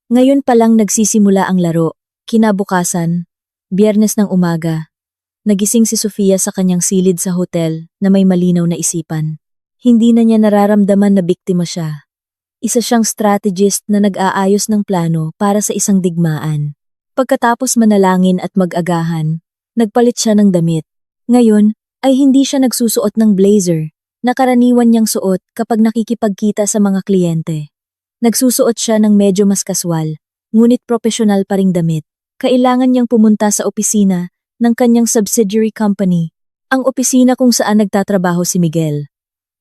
Speaker 1: Ngayon pa lang nagsisimula ang laro. Kinabukasan, Biyernes ng umaga, nagising si Sofia sa kanyang silid sa hotel na may malinaw na isipan. Hindi na niya nararamdaman na biktima siya. Isa siyang strategist na nag-aayos ng plano para sa isang digmaan. Pagkatapos manalangin at mag-agahan, nagpalit siya ng damit. Ngayon, ay hindi siya nagsusuot ng blazer na karaniwan niyang suot kapag nakikipagkita sa mga kliyente. Nagsusuot siya ng medyo mas kaswal, ngunit profesional pa ring damit. Kailangan niyang pumunta sa opisina ng kanyang subsidiary company, ang opisina kung saan nagtatrabaho si Miguel.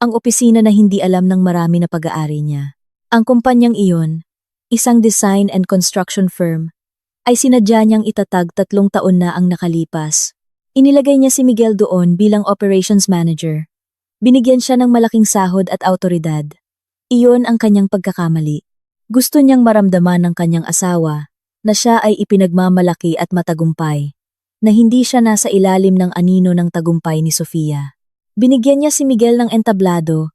Speaker 1: Ang opisina na hindi alam ng marami na pag-aari niya. Ang kumpanyang iyon, isang design and construction firm, ay sinadya niyang itatag 3 taon na ang nakalipas. Inilagay niya si Miguel doon bilang operations manager. Binigyan siya ng malaking sahod at awtoridad. Iyon ang kanyang pagkakamali. Gusto niyang maramdaman ng kanyang asawa na siya ay ipinagmamalaki at matagumpay, na hindi siya nasa ilalim ng anino ng tagumpay ni Sofia. Binigyan niya si Miguel ng entablado,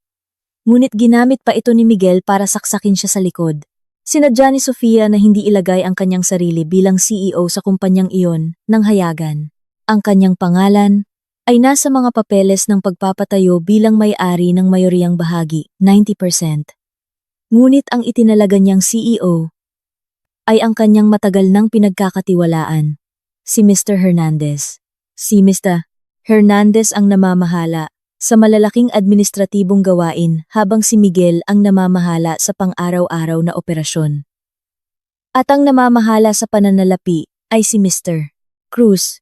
Speaker 1: ngunit ginamit pa ito ni Miguel para saksakin siya sa likod. Sinadya ni Sofia na hindi ilagay ang kanyang sarili bilang CEO sa kumpanyang iyon ng hayagan. Ang kanyang pangalan ay nasa mga papeles ng pagpapatayo bilang may-ari ng mayoriyang bahagi, 90%. Ngunit ang itinalaga niyang CEO ay ang kanyang matagal nang pinagkakatiwalaan, si Mr. Hernandez. Si Mr. Hernandez ang namamahala sa malalaking administratibong gawain habang si Miguel ang namamahala sa pang-araw-araw na operasyon. At ang namamahala sa pananalapi ay si Mr. Cruz,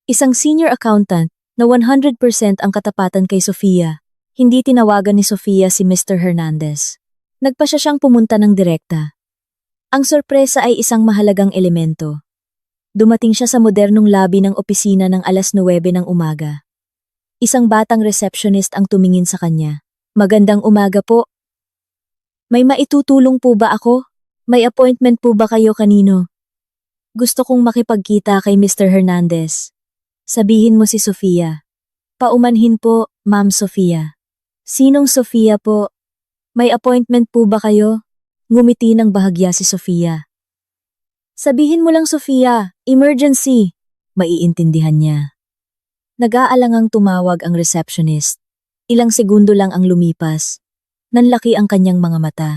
Speaker 1: isang senior accountant na 100% ang katapatan kay Sofia. Hindi tinawagan ni Sofia si Mr. Hernandez. Nagpa siya siyang pumunta ng direkta. Ang sorpresa ay isang mahalagang elemento. Dumating siya sa modernong lobby ng opisina ng 9:00 ng umaga. Isang batang receptionist ang tumingin sa kanya. "Magandang umaga po. May maitutulong po ba ako? May appointment po ba kayo kanino?" "Gusto kong makipagkita kay Mr. Hernandez." "Sabihin mo si Sofia." "Paumanhin po, Ma'am Sofia." "Sinong Sofia po? May appointment po ba kayo?" Ngumiti ng bahagya si Sofia. "Sabihin mo lang, Sofia, emergency." Maiintindihan niya. Nag-aalangang tumawag ang receptionist. Ilang segundo lang ang lumipas. Nanlaki ang kanyang mga mata.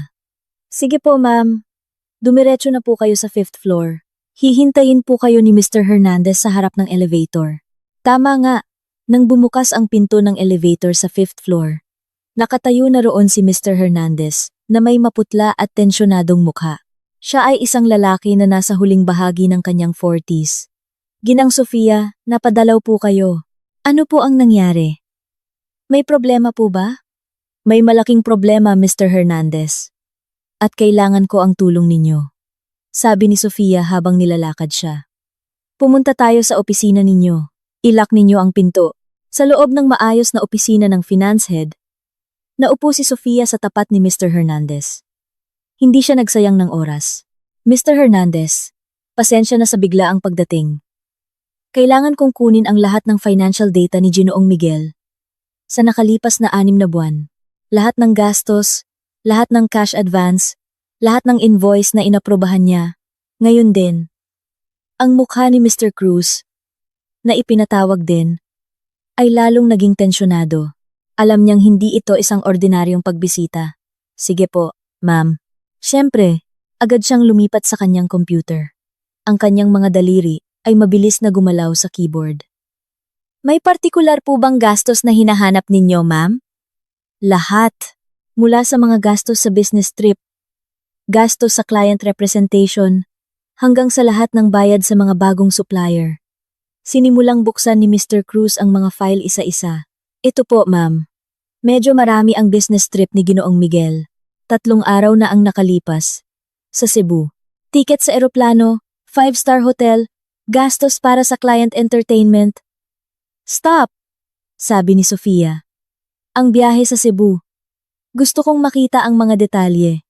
Speaker 1: "Sige po, ma'am. Dumiretso na po kayo sa 5th floor. Hihintayin po kayo ni Mr. Hernandez sa harap ng elevator." Tama nga. Nang bumukas ang pinto ng elevator sa 5th floor, nakatayo na roon si Mr. Hernandez na may maputla at tensyonadong mukha. Siya ay isang lalaki na nasa huling bahagi ng kanyang 40s. "Ginang Sofia, napadalaw po kayo. Ano po ang nangyari? May problema po ba?" "May malaking problema, Mr. Hernandez. At kailangan ko ang tulong ninyo," sabi ni Sofia habang nilalakad siya. "Pumunta tayo sa opisina ninyo. Ilak ninyo ang pinto." Sa loob ng maayos na opisina ng finance head, naupo si Sofia sa tapat ni Mr. Hernandez. Hindi siya nagsayang ng oras. "Mr. Hernandez, pasensya na sa biglaang pagdating. Kailangan kong kunin ang lahat ng financial data ni Ginoong Miguel. Sa nakalipas na 6 na buwan, lahat ng gastos, lahat ng cash advance, lahat ng invoice na inaprobahan niya, ngayon din." Ang mukha ni Mr. Cruz, na ipinatawag din, ay lalong naging tensyonado. Alam niyang hindi ito isang ordinaryong pagbisita. "Sige po, ma'am." Siyempre, agad siyang lumipat sa kanyang computer. Ang kanyang mga daliri ay mabilis na gumalaw sa keyboard. "May partikular po bang gastos na hinahanap ninyo, ma'am?" "Lahat. Mula sa mga gastos sa business trip, gastos sa client representation, hanggang sa lahat ng bayad sa mga bagong supplier." Sinimulang buksan ni Mr. Cruz ang mga file isa-isa. "Ito po, ma'am. Medyo marami ang business trip ni Ginoong Miguel. 3 araw na ang nakalipas. Sa Cebu. Ticket sa eroplano, 5-star hotel, gastos para sa client entertainment." "Stop!" sabi ni Sofia. "Ang biyahe sa Cebu. Gusto kong makita ang mga detalye."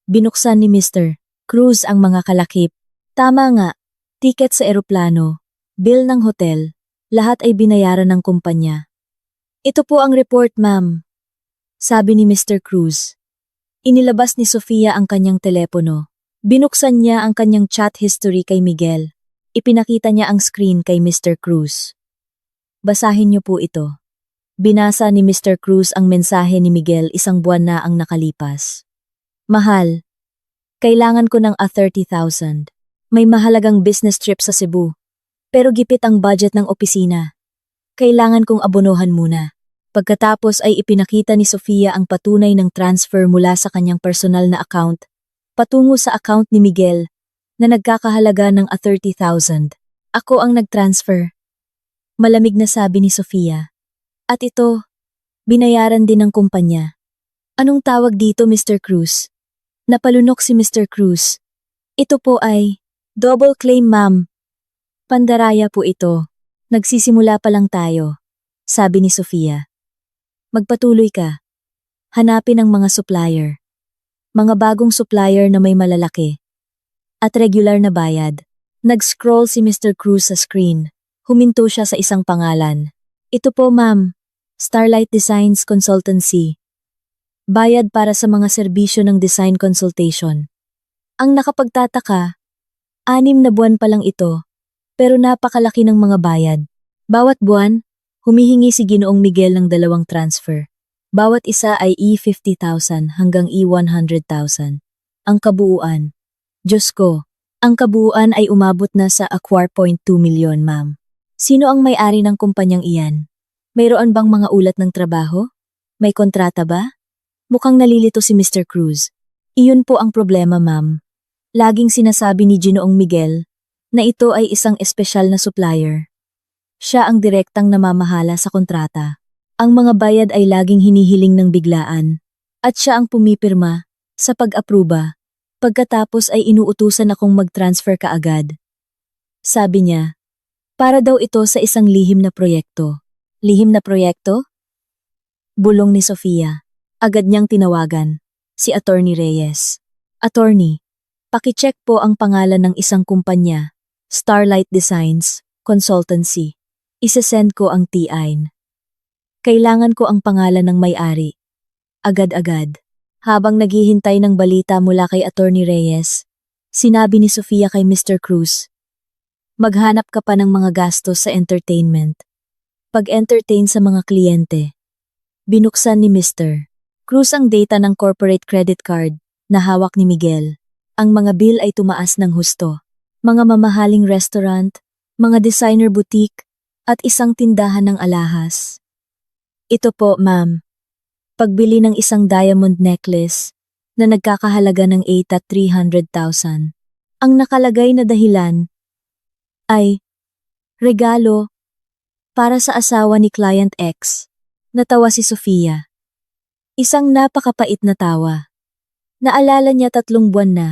Speaker 1: Binuksan ni Mr. Cruz ang mga kalakip. Tama nga, ticket sa eroplano, bill ng hotel, lahat ay binayaran ng kumpanya. "Ito po ang report, ma'am," sabi ni Mr. Cruz. Inilabas ni Sofia ang kanyang telepono. Binuksan niya ang kanyang chat history kay Miguel. Ipinakita niya ang screen kay Mr. Cruz. "Basahin niyo po ito." Binasa ni Mr. Cruz ang mensahe ni Miguel 1 buwan na ang nakalipas. Mahal. Kailangan ko ng 30,000. May mahalagang business trip sa Cebu. Pero gipit ang budget ng opisina. Kailangan kong abonohan muna. Pagkatapos ay ipinakita ni Sofia ang patunay ng transfer mula sa kanyang personal na account patungo sa account ni Miguel na nagkakahalaga ng 30,000. Ako ang nag-transfer. Malamig na sabi ni Sofia. At ito, binayaran din ng kumpanya. Anong tawag dito, Mr. Cruz? Napalunok si Mr. Cruz. Ito po ay double claim, ma'am. Pandaraya po ito. Nagsisimula pa lang tayo, sabi ni Sofia. Magpatuloy ka. Hanapin ang mga supplier. Mga bagong supplier na may malalaki. At regular na bayad. Nag-scroll si Mr. Cruz sa screen. Huminto siya sa isang pangalan. Ito po, ma'am. Starlight Designs Consultancy. Bayad para sa mga serbisyo ng design consultation. Ang nakapagtataka, 6 na buwan pa lang ito, pero napakalaki ng mga bayad. Bawat buwan, humihingi si Ginoong Miguel ng 2 transfer. Bawat isa ay E50,000 hanggang E100,000. Ang kabuuan. Diyos ko, ang kabuuan ay umabot na sa 4.2 milyon, ma'am. Sino ang may-ari ng kumpanyang iyan? Mayroon bang mga ulat ng trabaho? May kontrata ba? Mukhang nalilito si Mr. Cruz. Iyon po ang problema, ma'am. Laging sinasabi ni Ginoong Miguel na ito ay isang espesyal na supplier. Siya ang direktang namamahala sa kontrata. Ang mga bayad ay laging hinihiling ng biglaan. At siya ang pumipirma sa pag-apruba. Pagkatapos ay inuutusan akong mag-transfer kaagad. Sabi niya, para daw ito sa isang lihim na proyekto. Lihim na proyekto? Bulong ni Sofia. Agad niyang tinawagan, si Attorney Reyes. Attorney, pakicheck po ang pangalan ng isang kumpanya, Starlight Designs Consultancy. Isesend ko ang TIN. Kailangan ko ang pangalan ng may-ari. Agad-agad. Habang naghihintay ng balita mula kay Attorney Reyes, sinabi ni Sofia kay Mr. Cruz, maghanap ka pa ng mga gastos sa entertainment. Pag-entertain sa mga kliyente. Binuksan ni Mr. Cruz ang data ng corporate credit card na hawak ni Miguel. Ang mga bill ay tumaas ng husto. Mga mamahaling restaurant, mga designer boutique, at isang tindahan ng alahas. Ito po, ma'am. Pagbili ng isang diamond necklace na nagkakahalaga ng 8,300,000. Ang nakalagay na dahilan ay regalo para sa asawa ni Client X. Natawa si Sofia. Isang napakapait na tawa. Naalala niya 3 buwan na.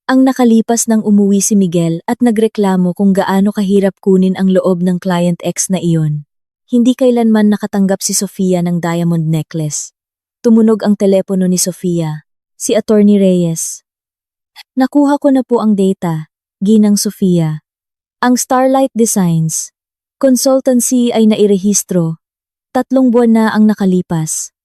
Speaker 1: Ang nakalipas nang umuwi si Miguel at nagreklamo kung gaano kahirap kunin ang loob ng Client X na iyon. Hindi kailanman nakatanggap si Sofia ng diamond necklace. Tumunog ang telepono ni Sofia, si Attorney Reyes. Nakuha ko na po ang data, ginang Sofia. Ang Starlight Designs Consultancy ay nairehistro. 3 buwan na ang nakalipas.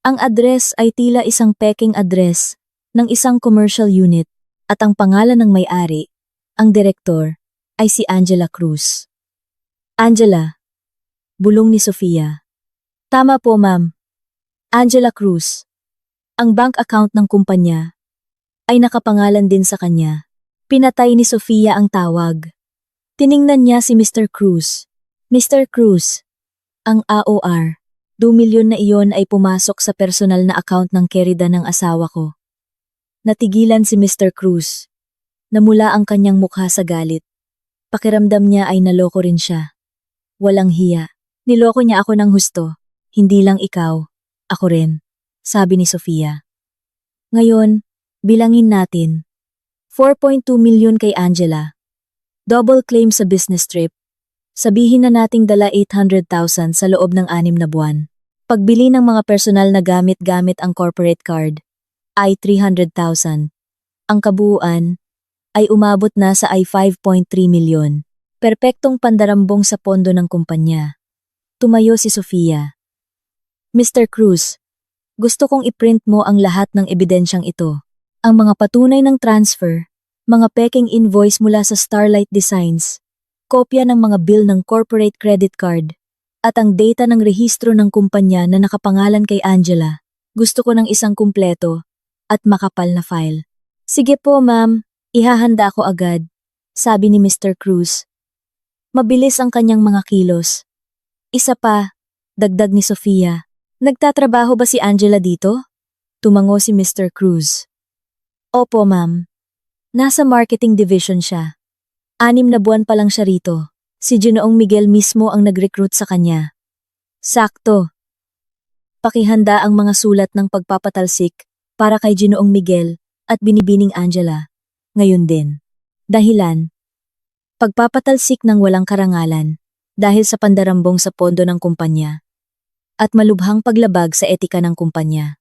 Speaker 1: Ang address ay tila isang peking address ng isang commercial unit at ang pangalan ng may-ari, ang direktor, ay si Angela Cruz. Angela, bulong ni Sofia. Tama po, ma'am. Angela Cruz. Ang bank account ng kumpanya ay nakapangalan din sa kanya. Pinatay ni Sofia ang tawag. Tiningnan niya si Mr. Cruz. Mr. Cruz, ang AOR, 2 milyon na iyon ay pumasok sa personal na account ng kerida ng asawa ko. Natigilan si Mr. Cruz. Namula ang kanyang mukha sa galit. Pakiramdam niya ay naloko rin siya. Walang hiya. Niloko niya ako ng husto. Hindi lang ikaw, ako rin, sabi ni Sofia. Ngayon, bilangin natin. 4.2 milyon kay Angela. Double claim sa business trip. Sabihin na nating dala 800,000 sa loob ng 6 na buwan. Pagbili ng mga personal na gamit-gamit ang corporate card ay 300,000. Ang kabuuan ay umabot na sa 5.3 milyon. Perpektong pandarambong sa pondo ng kumpanya. Tumayo si Sofia. Mr. Cruz, gusto kong i-print mo ang lahat ng ebidensyang ito. Ang mga patunay ng transfer, mga peking invoice mula sa Starlight Designs, kopya ng mga bill ng corporate credit card, at ang data ng rehistro ng kumpanya na nakapangalan kay Angela. Gusto ko ng isang kumpleto, at makapal na file. Sige po ma'am, ihahanda ko agad, sabi ni Mr. Cruz. Mabilis ang kanyang mga kilos. Isa pa, dagdag ni Sofia. Nagtatrabaho ba si Angela dito? Tumango si Mr. Cruz. Opo ma'am. Nasa marketing division siya. 6 na buwan pa lang siya rito. Si Ginoong Miguel mismo ang nag-recruit sa kanya. Sakto. Pakihanda ang mga sulat ng pagpapatalsik para kay Ginoong Miguel at Binibining Angela. Ngayon din. Dahilan. Pagpapatalsik ng walang karangalan dahil sa pandarambong sa pondo ng kumpanya at malubhang paglabag sa etika ng kumpanya.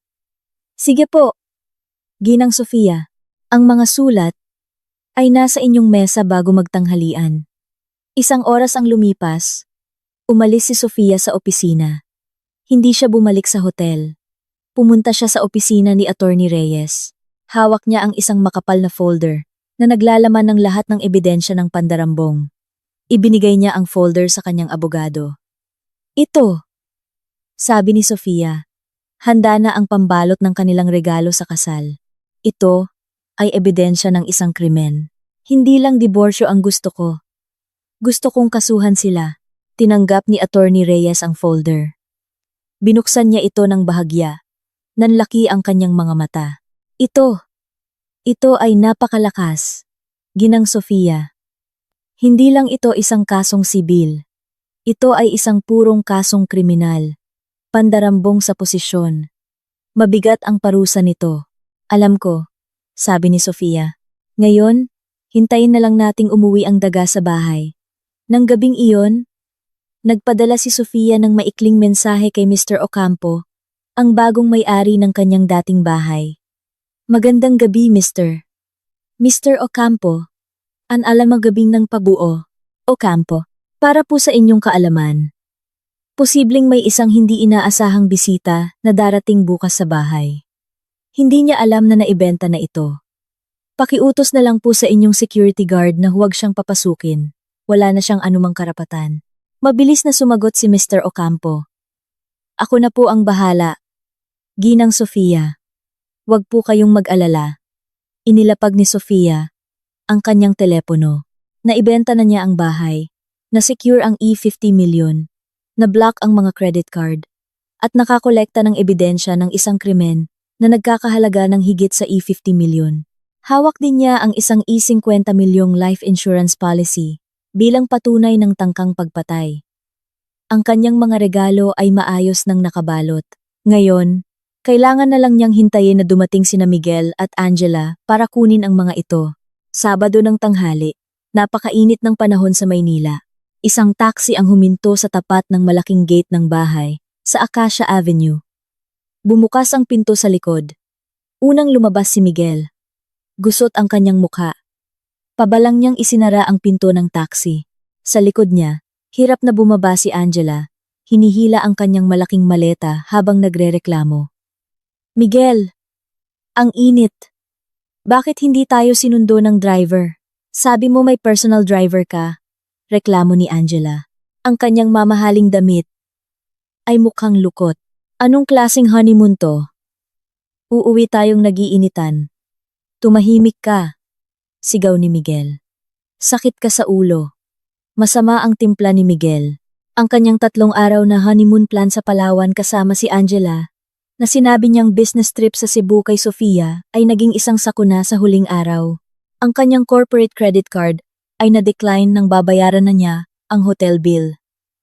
Speaker 1: Sige po. Ginang Sofia, ang mga sulat ay nasa inyong mesa bago magtanghalian. 1 oras ang lumipas. Umalis si Sofia sa opisina. Hindi siya bumalik sa hotel. Pumunta siya sa opisina ni Attorney Reyes. Hawak niya ang isang makapal na folder na naglalaman ng lahat ng ebidensya ng pandarambong. Ibinigay niya ang folder sa kanyang abogado. Ito, sabi ni Sofia. Handa na ang pambalot ng kanilang regalo sa kasal. Ito ay ebidensya ng isang krimen. Hindi lang diborsyo ang gusto ko. Gusto kong kasuhan sila. Tinanggap ni Attorney Reyes ang folder. Binuksan niya ito ng bahagya. Nanlaki ang kanyang mga mata. Ito ay napakalakas. Ginang Sofia. Hindi lang ito isang kasong sibil. Ito ay isang purong kasong kriminal. Pandarambong sa posisyon. Mabigat ang parusa nito. Alam ko, sabi ni Sofia. Ngayon, hintayin na lang nating umuwi ang daga sa bahay. Nang gabing iyon, nagpadala si Sofia ng maikling mensahe kay Mr. Ocampo, ang bagong may-ari ng kanyang dating bahay. Magandang gabi, Mr. Ocampo. An alamagabing ng pabuo, Ocampo. Para po sa inyong kaalaman. Posibleng may isang hindi inaasahang bisita na darating bukas sa bahay. Hindi niya alam na naibenta na ito. Pakiutos na lang po sa inyong security guard na huwag siyang papasukin. Wala na siyang anumang karapatan. Mabilis na sumagot si Mr. Ocampo. Ako na po ang bahala. Ginang Sofia. Huwag po kayong mag-alala. Inilapag ni Sofia ang kanyang telepono. Naibenta na niya ang bahay. Na-secure ang E50 million. Na-block ang mga credit card. At nakakolekta ng ebidensya ng isang krimen na nagkakahalaga ng higit sa E50 million. Hawak din niya ang isang E50 milyong life insurance policy bilang patunay ng tangkang pagpatay. Ang kanyang mga regalo ay maayos nang nakabalot. Ngayon, kailangan na lang niyang hintayin na dumating sina Miguel at Angela para kunin ang mga ito. Sabado ng tanghali, napakainit ng panahon sa Maynila. Isang taxi ang huminto sa tapat ng malaking gate ng bahay sa Acacia Avenue. Bumukas ang pinto sa likod. Unang lumabas si Miguel. Gusot ang kanyang mukha. Pabalang niyang isinara ang pinto ng taxi. Sa likod niya, hirap na bumaba si Angela. Hinihila ang kanyang malaking maleta habang nagrereklamo. Miguel, ang init. Bakit hindi tayo sinundo ng driver? Sabi mo may personal driver ka. Reklamo ni Angela. Ang kanyang mamahaling damit ay mukhang lukot. Anong klaseng honeymoon to? Uuwi tayong nag-iinitan. Tumahimik ka. Sigaw ni Miguel. Sakit ka sa ulo. Masama ang timpla ni Miguel. Ang kanyang 3 araw na honeymoon plan sa Palawan kasama si Angela, na sinabi niyang business trip sa Cebu kay Sofia ay naging isang sakuna sa huling araw. Ang kanyang corporate credit card ay na-decline nang babayaran na niya ang hotel bill.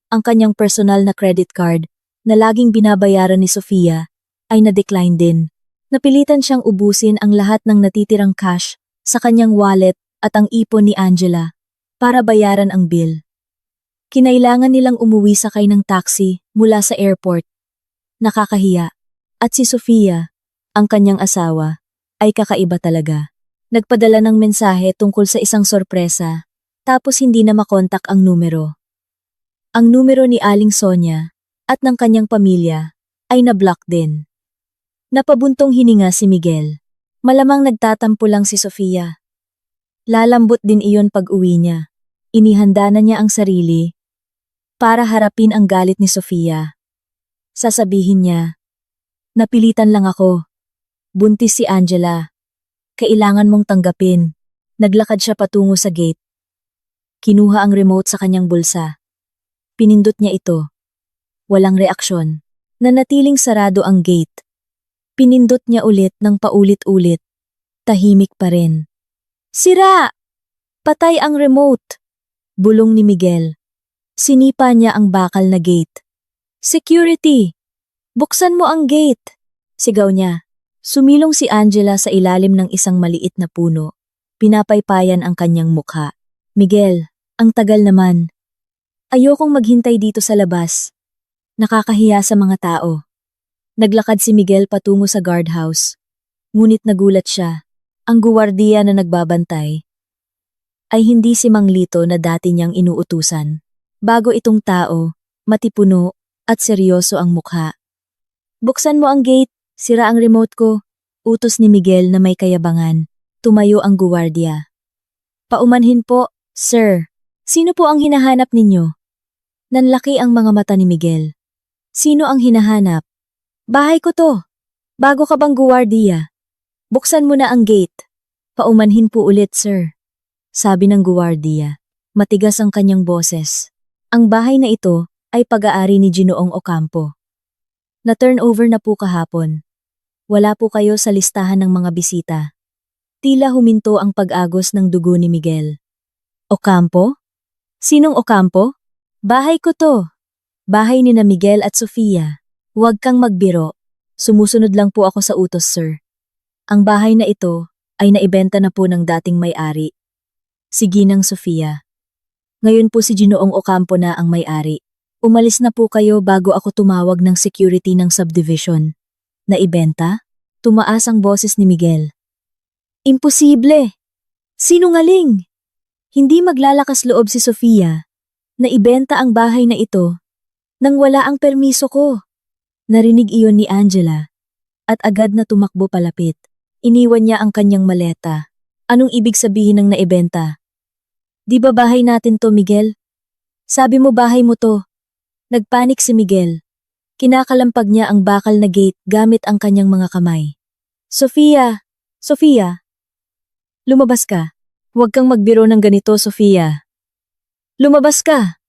Speaker 1: Ang kanyang personal na credit card na laging binabayaran ni Sofia ay na-decline din. Napilitan siyang ubusin ang lahat ng natitirang cash sa kanyang wallet at ang ipon ni Angela para bayaran ang bill. Kinailangan nilang umuwi sakay ng taxi mula sa airport. Nakakahiya. At si Sofia, ang kanyang asawa, ay kakaiba talaga. Nagpadala ng mensahe tungkol sa isang sorpresa, tapos hindi na makontak ang numero. Ang numero ni Aling Sonia at ng kanyang pamilya ay na-block din. Napabuntong hininga si Miguel. Malamang nagtatampo lang si Sofia. Lalambot din iyon pag uwi niya. Inihanda na niya ang sarili para harapin ang galit ni Sofia. Sasabihin niya, napilitan lang ako. Buntis si Angela. Kailangan mong tanggapin. Naglakad siya patungo sa gate. Kinuha ang remote sa kanyang bulsa. Pinindot niya ito. Walang reaksyon. Nanatiling sarado ang gate. Pinindot niya ulit ng paulit-ulit. Tahimik pa rin. Sira! Patay ang remote! Bulong ni Miguel. Sinipa niya ang bakal na gate. Security! Buksan mo ang gate! Sigaw niya. Sumilong si Angela sa ilalim ng isang maliit na puno. Pinapaypayan ang kanyang mukha. Miguel, ang tagal naman. Ayokong maghintay dito sa labas. Nakakahiya sa mga tao. Naglakad si Miguel patungo sa guardhouse. Ngunit nagulat siya. Ang guwardiya na nagbabantay ay hindi si Mang Lito na dati niyang inuutusan. Bago itong tao, matipuno at seryoso ang mukha. Buksan mo ang gate, sira ang remote ko. Utos ni Miguel na may kayabangan. Tumayo ang guwardiya. Paumanhin po, sir. Sino po ang hinahanap ninyo? Nanlaki ang mga mata ni Miguel. Sino ang hinahanap? Bahay ko to. Bago ka bang guwardiya? Buksan mo na ang gate. Paumanhin po ulit, sir. Sabi ng guwardiya. Matigas ang kanyang boses. Ang bahay na ito ay pag-aari ni Ginoong Ocampo. Na-turnover na po kahapon. Wala po kayo sa listahan ng mga bisita. Tila huminto ang pag-agos ng dugo ni Miguel. Ocampo? Sinong Ocampo? Bahay ko to. Bahay ni na Miguel at Sofia. Huwag kang magbiro. Sumusunod lang po ako sa utos, sir. Ang bahay na ito ay naibenta na po ng dating may-ari. Si Ginang Sofia. Ngayon po si Ginoong Ocampo na ang may-ari. Umalis na po kayo bago ako tumawag ng security ng subdivision. Naibenta? Tumaas ang boses ni Miguel. Imposible! Sinungaling! Hindi maglalakas loob si Sofia. Naibenta ang bahay na ito nang wala ang permiso ko. Narinig iyon ni Angela at agad na tumakbo palapit. Iniwan niya ang kanyang maleta. Anong ibig sabihin ng naibenta? Di ba bahay natin to, Miguel? Sabi mo bahay mo to. Nagpanik si Miguel. Kinakalampag niya ang bakal na gate gamit ang kanyang mga kamay. Sofia! Sofia! Lumabas ka. Huwag kang magbiro ng ganito, Sofia. Lumabas ka!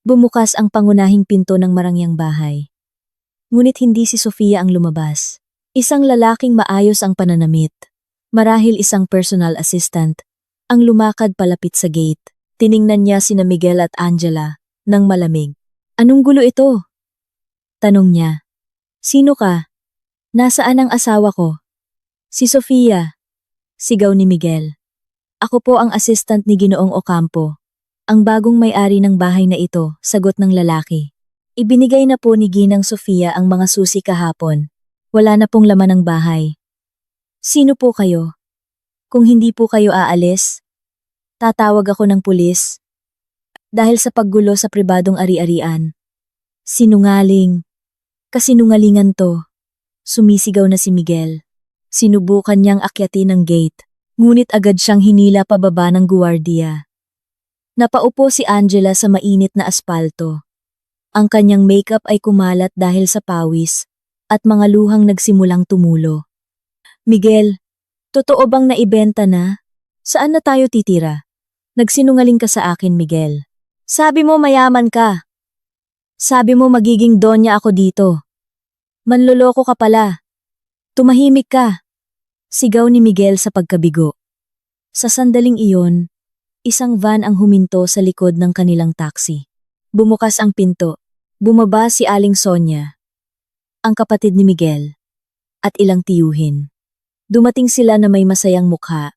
Speaker 1: Bumukas ang pangunahing pinto ng marangyang bahay. Ngunit hindi si Sofia ang lumabas. Isang lalaking maayos ang pananamit. Marahil isang personal assistant. Ang lumakad palapit sa gate. Tiningnan niya sina Miguel at Angela nang malamig. Anong gulo ito? Tanong niya. Sino ka? Nasaan ang asawa ko? Si Sofia. Sigaw ni Miguel. Ako po ang assistant ni Ginoong Ocampo. Ang bagong may-ari ng bahay na ito, sagot ng lalaki. Ibinigay na po ni Ginang Sofia ang mga susi kahapon. Wala na pong laman ng bahay. Sino po kayo? Kung hindi po kayo aalis, tatawag ako ng pulis. Dahil sa paggulo sa pribadong ari-arian. Sinungaling. Kasinungalingan to. Sumisigaw na si Miguel. Sinubukan niyang akyatin ang gate, ngunit agad siyang hinila pababa ng guwardiya. Napaupo si Angela sa mainit na aspalto. Ang kanyang makeup ay kumalat dahil sa pawis, at mga luhang nagsimulang tumulo. Miguel, totoo bang naibenta na? Saan na tayo titira? Nagsinungaling ka sa akin, Miguel. Sabi mo mayaman ka. Sabi mo magiging donya ako dito. Manloloko ka pala. Tumahimik ka. Sigaw ni Miguel sa pagkabigo. Sa sandaling iyon, isang van ang huminto sa likod ng kanilang taxi. Bumukas ang pinto. Bumaba si Aling Sonia, ang kapatid ni Miguel, at ilang tiyuhin. Dumating sila na may masayang mukha,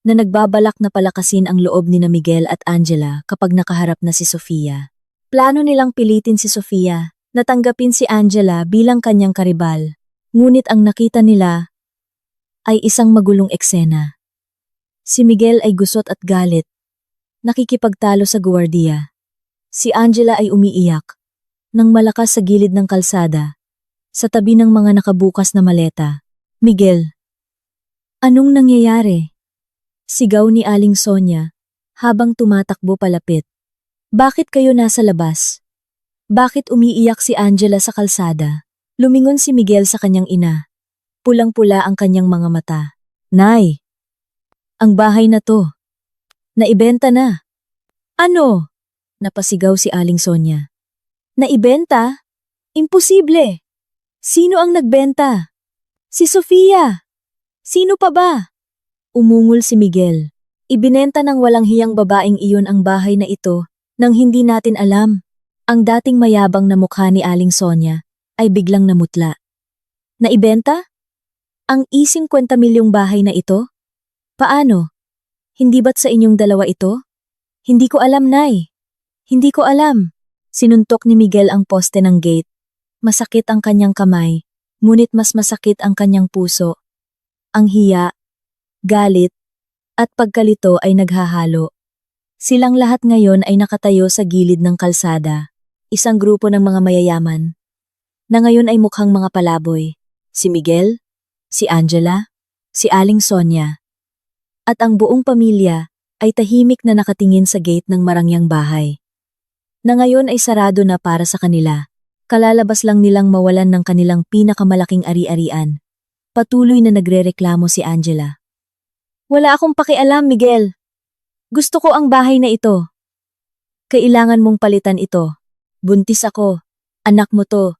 Speaker 1: na nagbabalak na palakasin ang loob ni na Miguel at Angela kapag nakaharap na si Sofia. Plano nilang pilitin si Sofia na tanggapin si Angela bilang kanyang karibal, ngunit ang nakita nila ay isang magulong eksena. Si Miguel ay gusot at galit, nakikipagtalo sa guwardiya. Si Angela ay umiiyak, nang malakas sa gilid ng kalsada, sa tabi ng mga nakabukas na maleta. Miguel, anong nangyayari? Sigaw ni Aling Sonia habang tumatakbo palapit. Bakit kayo nasa labas? Bakit umiiyak si Angela sa kalsada? Lumingon si Miguel sa kanyang ina. Pulang-pula ang kanyang mga mata. Nay! Ang bahay na to. Naibenta na. Ano? Napasigaw si Aling Sonia. Naibenta? Imposible! Sino ang nagbenta? Si Sofia! Sino pa ba? Umungol si Miguel. Ibinenta ng walang hiyang babaeng iyon ang bahay na ito nang hindi natin alam. Ang dating mayabang na mukha ni Aling Sonia ay biglang namutla. Naibenta? Ang i-50 milyong bahay na ito? Paano? Hindi ba't sa inyong dalawa ito? Hindi ko alam, Nay. Hindi ko alam. Sinuntok ni Miguel ang poste ng gate. Masakit ang kanyang kamay, ngunit mas masakit ang kanyang puso. Ang hiya, galit, at pagkalito ay naghahalo. Silang lahat ngayon ay nakatayo sa gilid ng kalsada, isang grupo ng mga mayayaman, na ngayon ay mukhang mga palaboy. Si Miguel, si Angela, si Aling Sonia, at ang buong pamilya ay tahimik na nakatingin sa gate ng marangyang bahay, na ngayon ay sarado na para sa kanila. Kalalabas lang nilang mawalan ng kanilang pinakamalaking ari-arian. Patuloy na nagrereklamo si Angela. Wala akong pakialam, Miguel. Gusto ko ang bahay na ito. Kailangan mong palitan ito. Buntis ako. Anak mo to.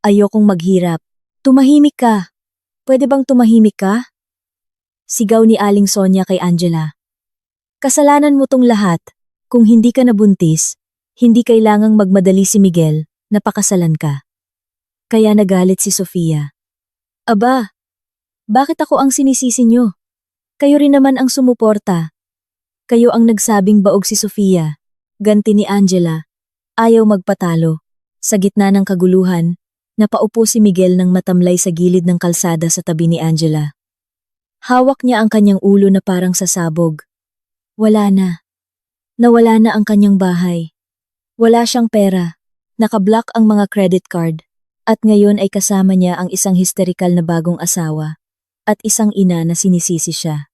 Speaker 1: Ayokong maghirap. Tumahimik ka. Pwede bang tumahimik ka? Sigaw ni Aling Sonia kay Angela. Kasalanan mo tong lahat. Kung hindi ka nabuntis, hindi kailangang magmadali si Miguel na pakasalan ka. Kaya nagalit si Sofia. Aba, bakit ako ang sinisisi nyo? Kayo rin naman ang sumuporta. Kayo ang nagsabing baog si Sofia. Ganti ni Angela. Ayaw magpatalo. Sa gitna ng kaguluhan, napaupo si Miguel ng matamlay sa gilid ng kalsada sa tabi ni Angela. Hawak niya ang kanyang ulo na parang sasabog. Wala na. Nawala na ang kanyang bahay. Wala siyang pera. Nakablock ang mga credit card. At ngayon ay kasama niya ang isang hysterical na bagong asawa at isang ina na sinisisi siya.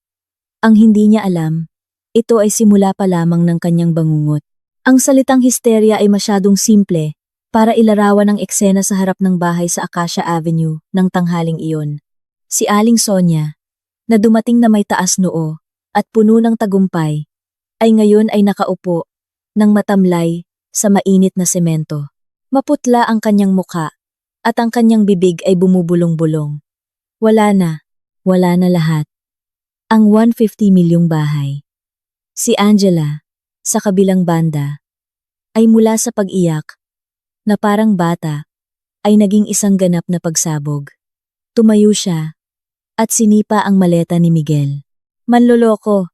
Speaker 1: Ang hindi niya alam, ito ay simula pa lamang ng kanyang bangungot. Ang salitang histerya ay masyadong simple para ilarawan ang eksena sa harap ng bahay sa Acacia Avenue ng tanghaling iyon. Si Aling Sonia, na dumating na may taas noo at puno ng tagumpay, ay ngayon ay nakaupo ng matamlay sa mainit na semento. Maputla ang kanyang mukha at ang kanyang bibig ay bumubulong-bulong. Wala na lahat. Ang 150 milyong bahay. Si Angela, sa kabilang banda, ay mula sa pag-iyak, na parang bata, ay naging isang ganap na pagsabog. Tumayo siya, at sinipa ang maleta ni Miguel. Manloloko.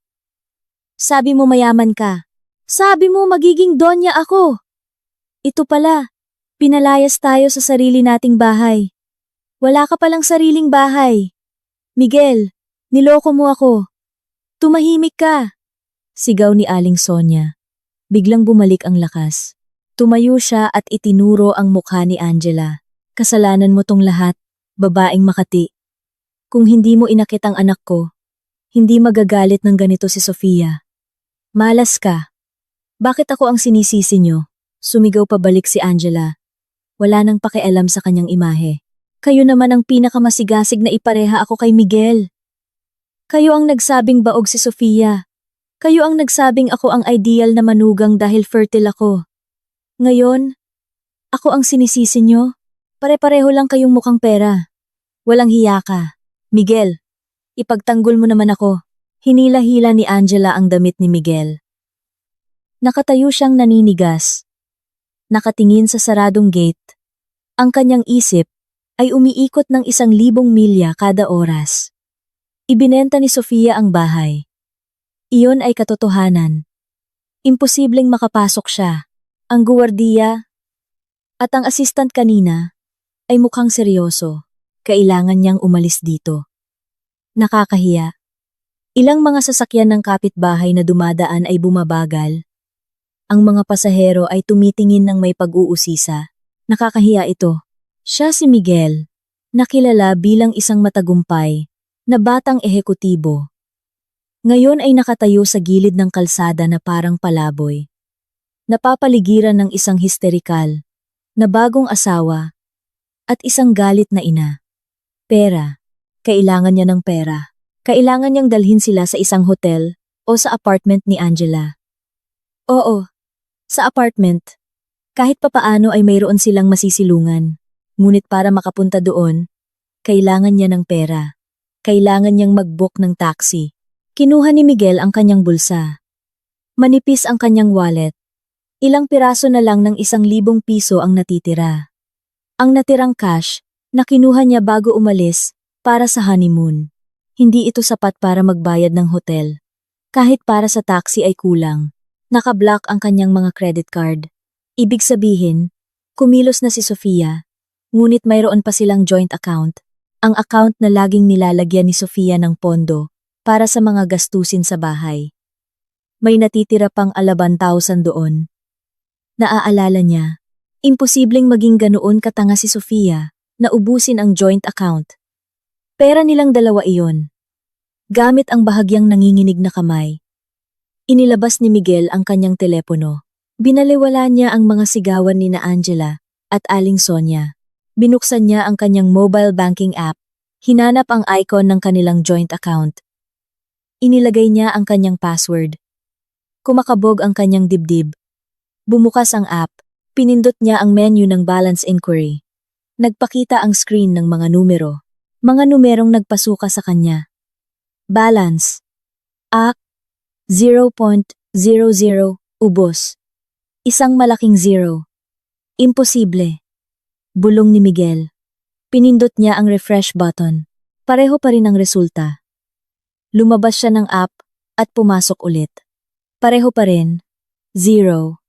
Speaker 1: Sabi mo mayaman ka. Sabi mo magiging donya ako. Ito pala, pinalayas tayo sa sarili nating bahay. Wala ka palang sariling bahay. Miguel, niloko mo ako. Tumahimik ka. Sigaw ni Aling Sonia. Biglang bumalik ang lakas. Tumayo siya at itinuro ang mukha ni Angela. Kasalanan mo tong lahat, babaeng Makati. Kung hindi mo inakit ang anak ko, hindi magagalit ng ganito si Sofia. Malas ka. Bakit ako ang sinisisi nyo? Sumigaw pabalik si Angela. Wala nang pakialam sa kanyang imahe. Kayo naman ang pinakamasigasig na ipareha ako kay Miguel. Kayo ang nagsabing baog si Sofia. Kayo ang nagsabing ako ang ideal na manugang dahil fertile ako. Ngayon, ako ang sinisisi nyo? Pare-pareho lang kayong mukhang pera. Walang hiya ka. Miguel, ipagtanggol mo naman ako. Hinila-hila ni Angela ang damit ni Miguel. Nakatayo siyang naninigas. Nakatingin sa saradong gate. Ang kanyang isip ay umiikot ng 1,000 milya kada oras. Ibinenta ni Sofia ang bahay. Iyon ay katotohanan. Imposibleng makapasok siya. Ang guwardiya at ang assistant kanina ay mukhang seryoso. Kailangan niyang umalis dito. Nakakahiya. Ilang mga sasakyan ng kapitbahay na dumadaan ay bumabagal. Ang mga pasahero ay tumitingin ng may pag-uusisa. Nakakahiya ito. Siya si Miguel, nakilala bilang isang matagumpay na batang ehekutibo. Ngayon ay nakatayo sa gilid ng kalsada na parang palaboy. Napapaligiran ng isang histerikal, na bagong asawa, at isang galit na ina. Pera, Kailangan niya ng pera. Kailangan niyang dalhin sila sa isang hotel o sa apartment ni Angela. Oo, sa apartment. Kahit papaano ay mayroon silang masisilungan. Ngunit para makapunta doon, kailangan niya ng pera. Kailangan niyang mag-book ng taxi. Kinuha ni Miguel ang kanyang bulsa. Manipis ang kanyang wallet. Ilang piraso na lang ng 1,000 piso ang natitira. Ang natirang cash na kinuha niya bago umalis para sa honeymoon. Hindi ito sapat para magbayad ng hotel. Kahit para sa taxi ay kulang. Naka-block ang kanyang mga credit card. Ibig sabihin, kumilos na si Sofia, ngunit mayroon pa silang joint account. Ang account na laging nilalagyan ni Sofia ng pondo para sa mga gastusin sa bahay. May natitira pang 11,000 doon. Naaalala niya, imposibleng maging ganoon katanga si Sofia na ubusin ang joint account. Pera nilang dalawa iyon. Gamit ang bahagyang nanginginig na kamay. Inilabas ni Miguel ang kanyang telepono. Binaliwala niya ang mga sigawan ni na Angela at Aling Sonia. Binuksan niya ang kanyang mobile banking app. Hinanap ang icon ng kanilang joint account. Inilagay niya ang kanyang password. Kumakabog ang kanyang dibdib. Bumukas ang app. Pinindot niya ang menu ng balance inquiry. Nagpakita ang screen ng mga numero. Mga numerong nagpasuka sa kanya. Balance. 0.00 ubos. Isang malaking zero. Imposible. Bulong ni Miguel. Pinindot niya ang refresh button. Pareho pa rin ang resulta. Lumabas siya ng app at pumasok ulit. Pareho pa rin. Zero.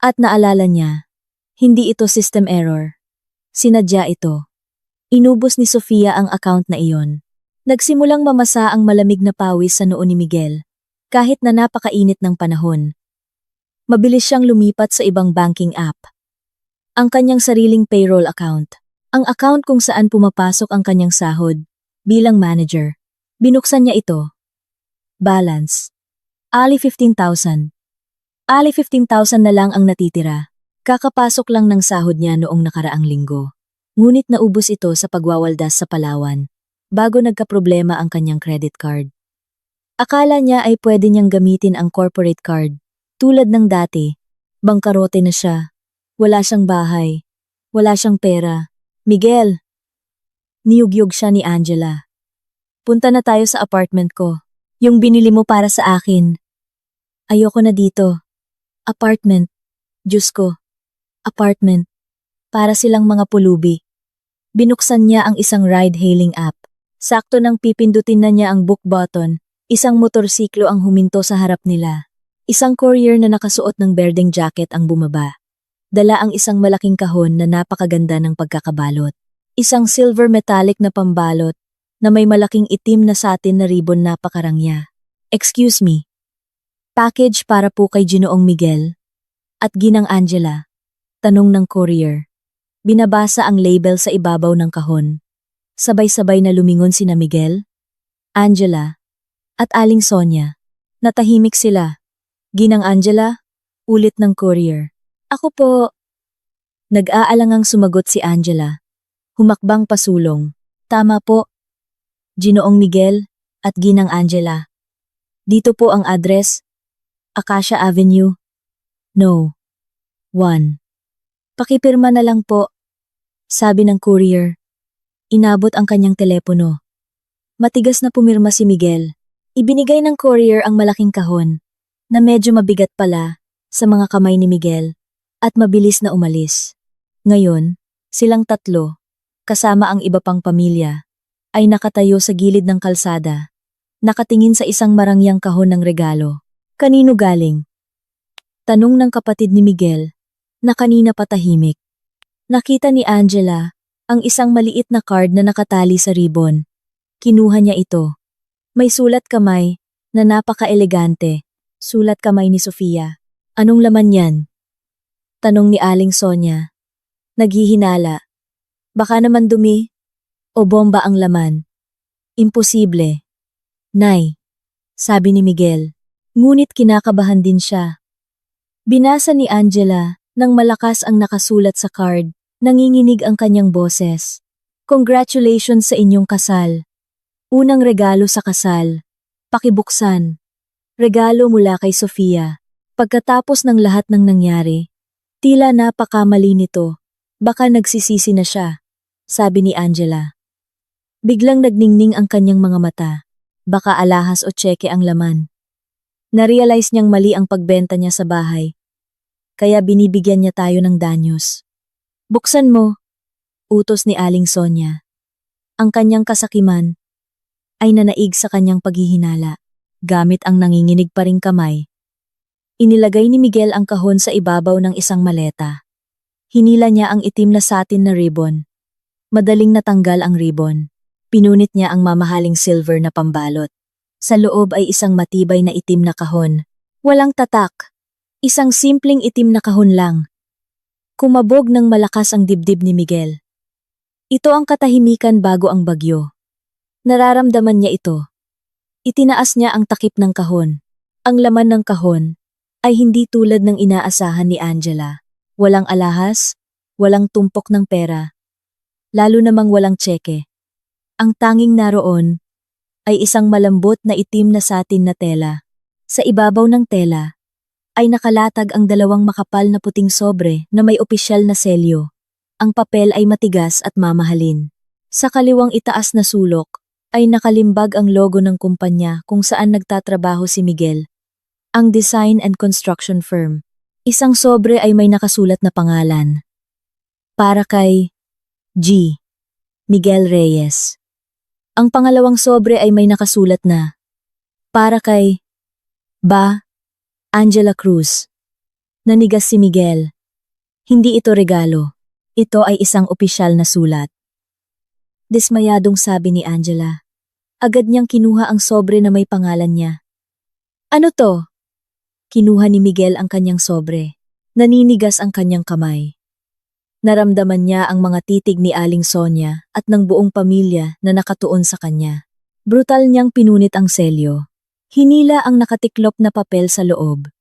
Speaker 1: At naalala niya, hindi ito system error. Sinadya ito. Inubos ni Sofia ang account na iyon. Nagsimulang mamasa ang malamig na pawis sa noo ni Miguel, kahit na napakainit ng panahon. Mabilis siyang lumipat sa ibang banking app. Ang kanyang sariling payroll account. Ang account kung saan pumapasok ang kanyang sahod. Bilang manager, binuksan niya ito. Balance. Ali 15,000. Ali 15,000 na lang ang natitira. Kakapasok lang ng sahod niya noong nakaraang linggo. Ngunit naubos ito sa pagwawaldas sa Palawan, bago nagkaproblema ang kanyang credit card. Akala niya ay pwede niyang gamitin ang corporate card. Tulad ng dati, bangkarote na siya. Wala siyang bahay. Wala siyang pera. Miguel! Niyugyug siya ni Angela. Punta na tayo sa apartment ko. Yung binili mo para sa akin. Ayoko na dito. Apartment. Diyos ko. Apartment. Para silang mga pulubi. Binuksan niya ang isang ride-hailing app. Sakto nang pipindutin na niya ang book button, isang motorsiklo ang huminto sa harap nila. Isang courier na nakasuot ng berdeng jacket ang bumaba. Dala ang isang malaking kahon na napakaganda ng pagkakabalot. Isang silver metallic na pambalot na may malaking itim na satin na ribbon napakarangya. Excuse me. Package para po kay Ginoong Miguel at Ginang Angela. Tanong ng courier. Binabasa ang label sa ibabaw ng kahon. Sabay-sabay na lumingon sina Miguel, Angela, at Aling Sonia. Natahimik sila. Ginang Angela, ulit ng courier. Ako po. Nag-aalangang sumagot si Angela. Humakbang pasulong. Tama po. Ginoong Miguel at Ginang Angela. Dito po ang address. Acacia Avenue. No. 1. Pakipirma na lang po. Sabi ng courier. Inabot ang kanyang telepono. Matigas na pumirma si Miguel. Ibinigay ng courier ang malaking kahon, na medyo mabigat pala, sa mga kamay ni Miguel, at mabilis na umalis. Ngayon, silang tatlo, kasama ang iba pang pamilya, ay nakatayo sa gilid ng kalsada, nakatingin sa isang marangyang kahon ng regalo. Kanino galing? Tanong ng kapatid ni Miguel, na kanina patahimik. Nakita ni Angela ang isang maliit na card na nakatali sa ribbon. Kinuha niya ito. May sulat kamay na napaka-elegante. Sulat kamay ni Sofia. Anong laman yan? Tanong ni Aling Sonia. Naghihinala. Baka naman dumi o bomba ang laman. Imposible. Nay, sabi ni Miguel. Ngunit kinakabahan din siya. Binasa ni Angela nang malakas ang nakasulat sa card. Nanginginig ang kanyang boses. Congratulations sa inyong kasal. Unang regalo sa kasal. Pakibuksan. Regalo mula kay Sofia. Pagkatapos ng lahat ng nangyari, tila napakamali nito. Baka nagsisisi na siya, sabi ni Angela. Biglang nagningning ang kanyang mga mata. Baka alahas o tseke ang laman. Narealize niyang mali ang pagbenta niya sa bahay. Kaya binibigyan niya tayo ng danyos. Buksan mo, utos ni Aling Sonia. Ang kanyang kasakiman ay nanaig sa kanyang paghihinala. Gamit ang nanginginig pa ring kamay, inilagay ni Miguel ang kahon sa ibabaw ng isang maleta. Hinila niya ang itim na satin na ribbon. Madaling natanggal ang ribbon. Pinunit niya ang mamahaling silver na pambalot. Sa loob ay isang matibay na itim na kahon. Walang tatak. Isang simpleng itim na kahon lang. Kumabog ng malakas ang dibdib ni Miguel. Ito ang katahimikan bago ang bagyo. Nararamdaman niya ito. Itinaas niya ang takip ng kahon. Ang laman ng kahon ay hindi tulad ng inaasahan ni Angela. Walang alahas, walang tumpok ng pera, lalo namang walang tseke. Ang tanging naroon ay isang malambot na itim na satin na tela. Sa ibabaw ng tela ay nakalatag ang dalawang makapal na puting sobre na may opisyal na selyo. Ang papel ay matigas at mamahalin. Sa kaliwang itaas na sulok ay nakalimbag ang logo ng kumpanya kung saan nagtatrabaho si Miguel, ang design and construction firm. Isang sobre ay may nakasulat na pangalan. Para kay G. Miguel Reyes. Ang pangalawang sobre ay may nakasulat na para kay Ba. Angela Cruz. Nanigas si Miguel. Hindi ito regalo. Ito ay isang opisyal na sulat. Dismayadong sabi ni Angela. Agad niyang kinuha ang sobre na may pangalan niya. Ano to? Kinuha ni Miguel ang kanyang sobre. Naninigas ang kanyang kamay. Naramdaman niya ang mga titig ni Aling Sonia at ng buong pamilya na nakatuon sa kanya. Brutal niyang pinunit ang selyo. Hinila ang nakatiklop na papel sa loob.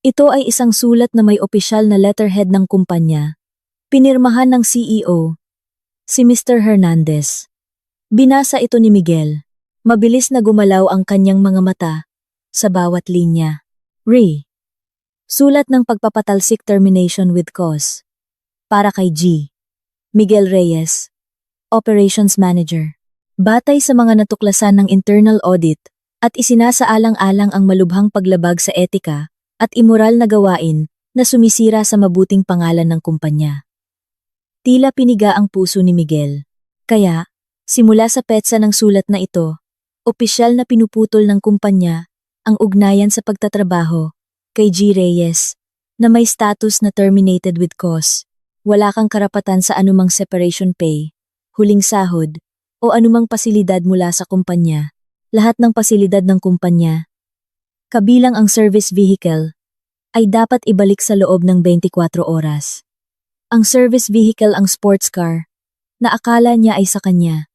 Speaker 1: Ito ay isang sulat na may opisyal na letterhead ng kumpanya. Pinirmahan ng CEO, si Mr. Hernandez. Binasa ito ni Miguel. Mabilis na gumalaw ang kanyang mga mata sa bawat linya. Sulat ng pagpapatalsik termination with cause. Para kay G. Miguel Reyes, Operations Manager. Batay sa mga natuklasan ng internal audit at isinasaalang-alang ang malubhang paglabag sa etika at imoral na gawain na sumisira sa mabuting pangalan ng kumpanya. Tila piniga ang puso ni Miguel. Kaya, simula sa petsa ng sulat na ito, opisyal na pinuputol ng kumpanya ang ugnayan sa pagtatrabaho kay G. Reyes na may status na terminated with cause. Wala kang karapatan sa anumang separation pay, huling sahod, o anumang pasilidad mula sa kumpanya. Lahat ng pasilidad ng kumpanya, kabilang ang service vehicle, ay dapat ibalik sa loob ng 24 oras. Ang service vehicle ang sports car, na akala niya ay sa kanya.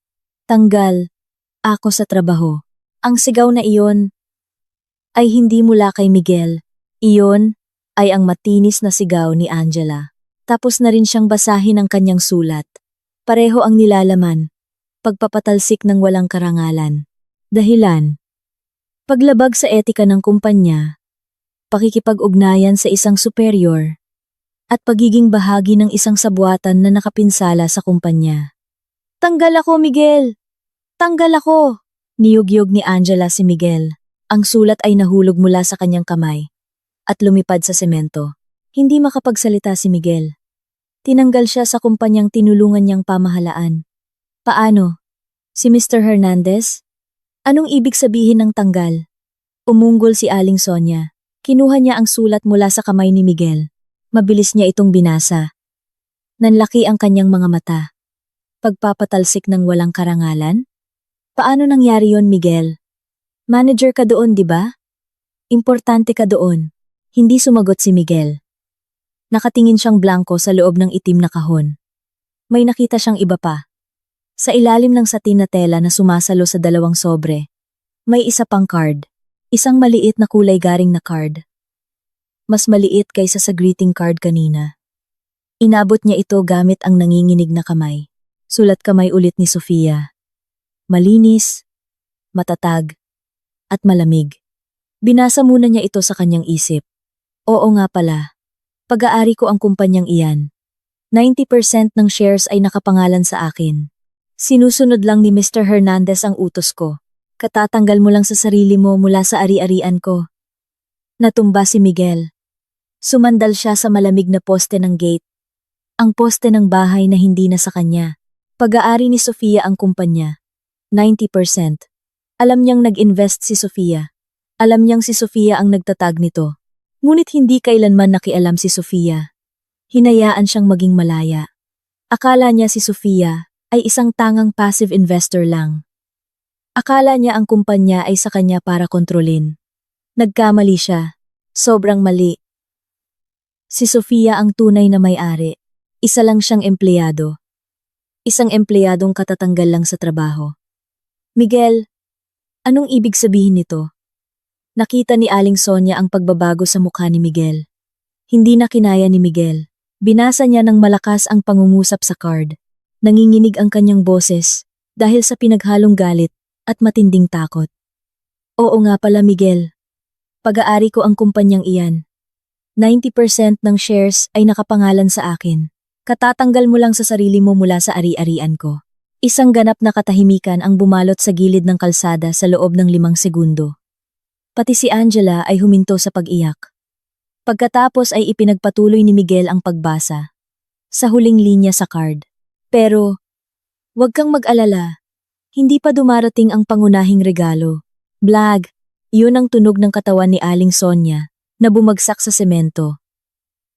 Speaker 1: Tanggal, ako sa trabaho. Ang sigaw na iyon ay hindi mula kay Miguel. Iyon ay ang matinis na sigaw ni Angela. Tapos na rin siyang basahin ang kanyang sulat. Pareho ang nilalaman. Pagpapatalsik ng walang karangalan. Dahilan. Paglabag sa etika ng kumpanya. Pakikipag-ugnayan sa isang superior. At pagiging bahagi ng isang sabuatan na nakapinsala sa kumpanya. Tanggal ako, Miguel! Tanggal ako! Niyugyog ni Angela si Miguel. Ang sulat ay nahulog mula sa kanyang kamay at lumipad sa semento. Hindi makapagsalita si Miguel. Tinanggal siya sa kumpanyang tinulungan niyang pamahalaan. Paano? Si Mr. Hernandez? Anong ibig sabihin ng tanggal? Umunggol si Aling Sonia. Kinuha niya ang sulat mula sa kamay ni Miguel. Mabilis niya itong binasa. Nanlaki ang kanyang mga mata. Pagpapatalsik ng walang karangalan? Paano nangyari yon, Miguel? Manager ka doon, di ba? Importante ka doon. Hindi sumagot si Miguel. Nakatingin siyang blanko sa loob ng itim na kahon. May nakita siyang iba pa. Sa ilalim ng satin na tela na sumasalo sa dalawang sobre, may isa pang card. Isang maliit na kulay garing na card. Mas maliit kaysa sa greeting card kanina. Inabot niya ito gamit ang nanginginig na kamay. Sulat kamay ulit ni Sofia. Malinis, matatag, at malamig. Binasa muna niya ito sa kanyang isip. Oo nga pala. Pag-aari ko ang kumpanyang iyan. 90% ng shares ay nakapangalan sa akin. Sinusunod lang ni Mr. Hernandez ang utos ko. Katatanggal mo lang sa sarili mo mula sa ari-arian ko. Natumba si Miguel. Sumandal siya sa malamig na poste ng gate. Ang poste ng bahay na hindi na sa kanya. Pag-aari ni Sofia ang kumpanya. 90%. Alam niyang nag-invest si Sofia. Alam niyang si Sofia ang nagtatag nito. Ngunit hindi kailanman nakialam si Sofia. Hinayaan siyang maging malaya. Akala niya si Sofia ay isang tangang passive investor lang. Akala niya ang kumpanya ay sa kanya para kontrolin. Nagkamali siya. Sobrang mali. Si Sofia ang tunay na may-ari. Isa lang siyang empleyado. Isang empleyadong katatanggal lang sa trabaho. Miguel, anong ibig sabihin nito? Nakita ni Aling Sonia ang pagbabago sa mukha ni Miguel. Hindi na kinaya ni Miguel. Binasa niya ng malakas ang pangungusap sa card. Nanginginig ang kanyang boses dahil sa pinaghalong galit at matinding takot. Oo nga pala Miguel. Pag-aari ko ang kumpanyang iyan. 90% ng shares ay nakapangalan sa akin. Katatanggal mo lang sa sarili mo mula sa ari-arian ko. Isang ganap na katahimikan ang bumalot sa gilid ng kalsada sa loob ng 5 segundo. Pati si Angela ay huminto sa pag-iyak. Pagkatapos ay ipinagpatuloy ni Miguel ang pagbasa. Sa huling linya sa card. Pero, huwag kang mag-alala. Hindi pa dumarating ang pangunahing regalo. Blag, yun ang tunog ng katawan ni Aling Sonia na bumagsak sa semento.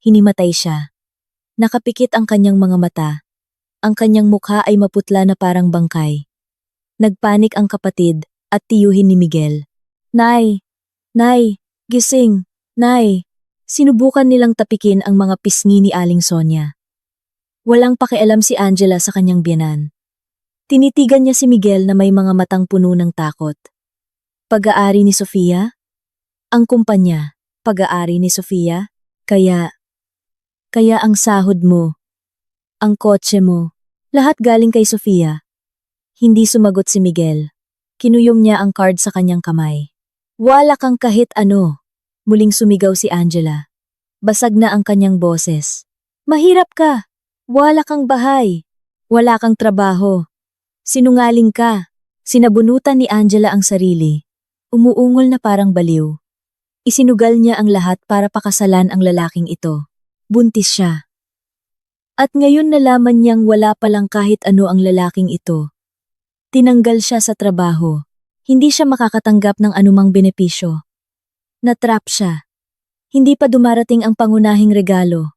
Speaker 1: Hinimatay siya. Nakapikit ang kanyang mga mata. Ang kanyang mukha ay maputla na parang bangkay. Nagpanik ang kapatid at tiyuhin ni Miguel. Nay! Nay! Gising! Nay! Sinubukan nilang tapikin ang mga pisngi ni Aling Sonia. Walang pakialam si Angela sa kanyang biyenan. Tinitigan niya si Miguel na may mga matang puno ng takot. Pag-aari ni Sofia? Ang kumpanya, pag-aari ni Sofia? Kaya ang sahod mo, ang kotse mo, lahat galing kay Sofia. Hindi sumagot si Miguel. Kinuyom niya ang card sa kanyang kamay. Wala kang kahit ano. Muling sumigaw si Angela. Basag na ang kanyang boses. Mahirap ka. Wala kang bahay. Wala kang trabaho. Sinungaling ka. Sinabunutan ni Angela ang sarili. Umuungol na parang baliw. Isinugal niya ang lahat para pakasalan ang lalaking ito. Buntis siya. At ngayon nalaman niyang wala palang kahit ano ang lalaking ito. Tinanggal siya sa trabaho. Hindi siya makakatanggap ng anumang benepisyo. Natrap siya. Hindi pa dumarating ang pangunahing regalo.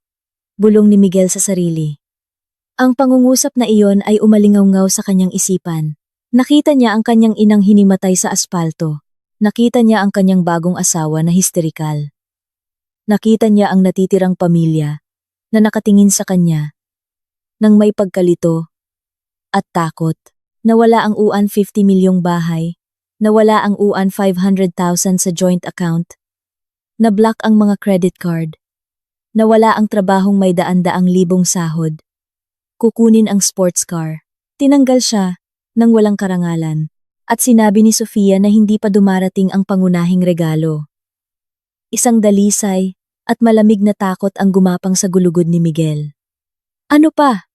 Speaker 1: Bulong ni Miguel sa sarili. Ang pangungusap na iyon ay umalingaw-ngaw sa kanyang isipan. Nakita niya ang kanyang inang hinimatay sa aspalto. Nakita niya ang kanyang bagong asawa na histerikal. Nakita niya ang natitirang pamilya na nakatingin sa kanya nang may pagkalito at takot. Nawala ang uan 50 milyong bahay. Nawala ang uan 500,000 sa joint account. Na-block ang mga credit card. Nawala ang trabahong may daan-daang libong sahod. Kukunin ang sports car. Tinanggal siya nang walang karangalan. At sinabi ni Sofia na hindi pa dumarating ang pangunahing regalo. Isang dalisay at malamig na takot ang gumapang sa gulugod ni Miguel. Ano pa?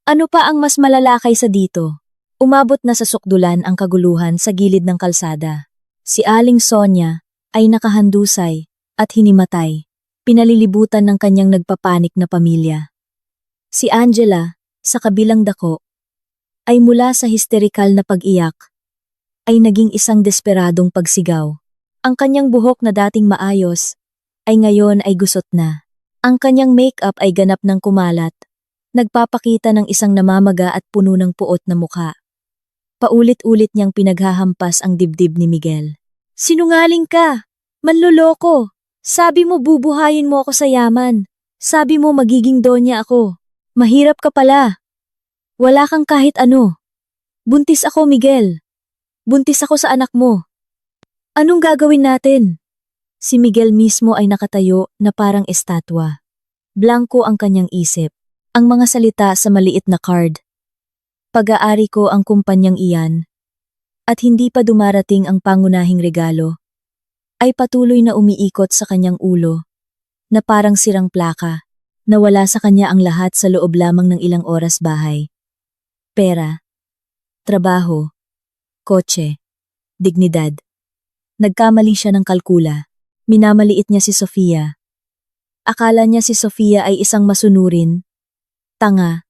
Speaker 1: Ano pa ang mas malala kaysa dito? Umabot na sa sukdulan ang kaguluhan sa gilid ng kalsada. Si Aling Sonia ay nakahandusay at hinimatay, pinalilibutan ng kanyang nagpapanik na pamilya. Si Angela, sa kabilang dako, ay mula sa histerikal na pag-iyak, ay naging isang desperadong pagsigaw. Ang kanyang buhok na dating maayos, ay ngayon ay gusot na. Ang kanyang make-up ay ganap ng kumalat, nagpapakita ng isang namamaga at puno ng puot na mukha. Paulit-ulit niyang pinaghahampas ang dibdib ni Miguel. Sinungaling ka! Manloloko! Sabi mo bubuhayin mo ako sa yaman. Sabi mo magiging donya ako. Mahirap ka pala. Wala kang kahit ano. Buntis ako, Miguel. Buntis ako sa anak mo. Anong gagawin natin? Si Miguel mismo ay nakatayo na parang estatwa. Blanko ang kanyang isip. Ang mga salita sa maliit na card. Pag-aari ko ang kumpanyang iyan. At hindi pa dumarating ang pangunahing regalo, ay patuloy na umiikot sa kanyang ulo, na parang sirang plaka, na wala sa kanya ang lahat sa loob lamang ng ilang oras bahay. Pera, trabaho, kotse, dignidad. Nagkamali siya ng kalkula. Minamaliit niya si Sofia. Akala niya si Sofia ay isang masunurin, tanga,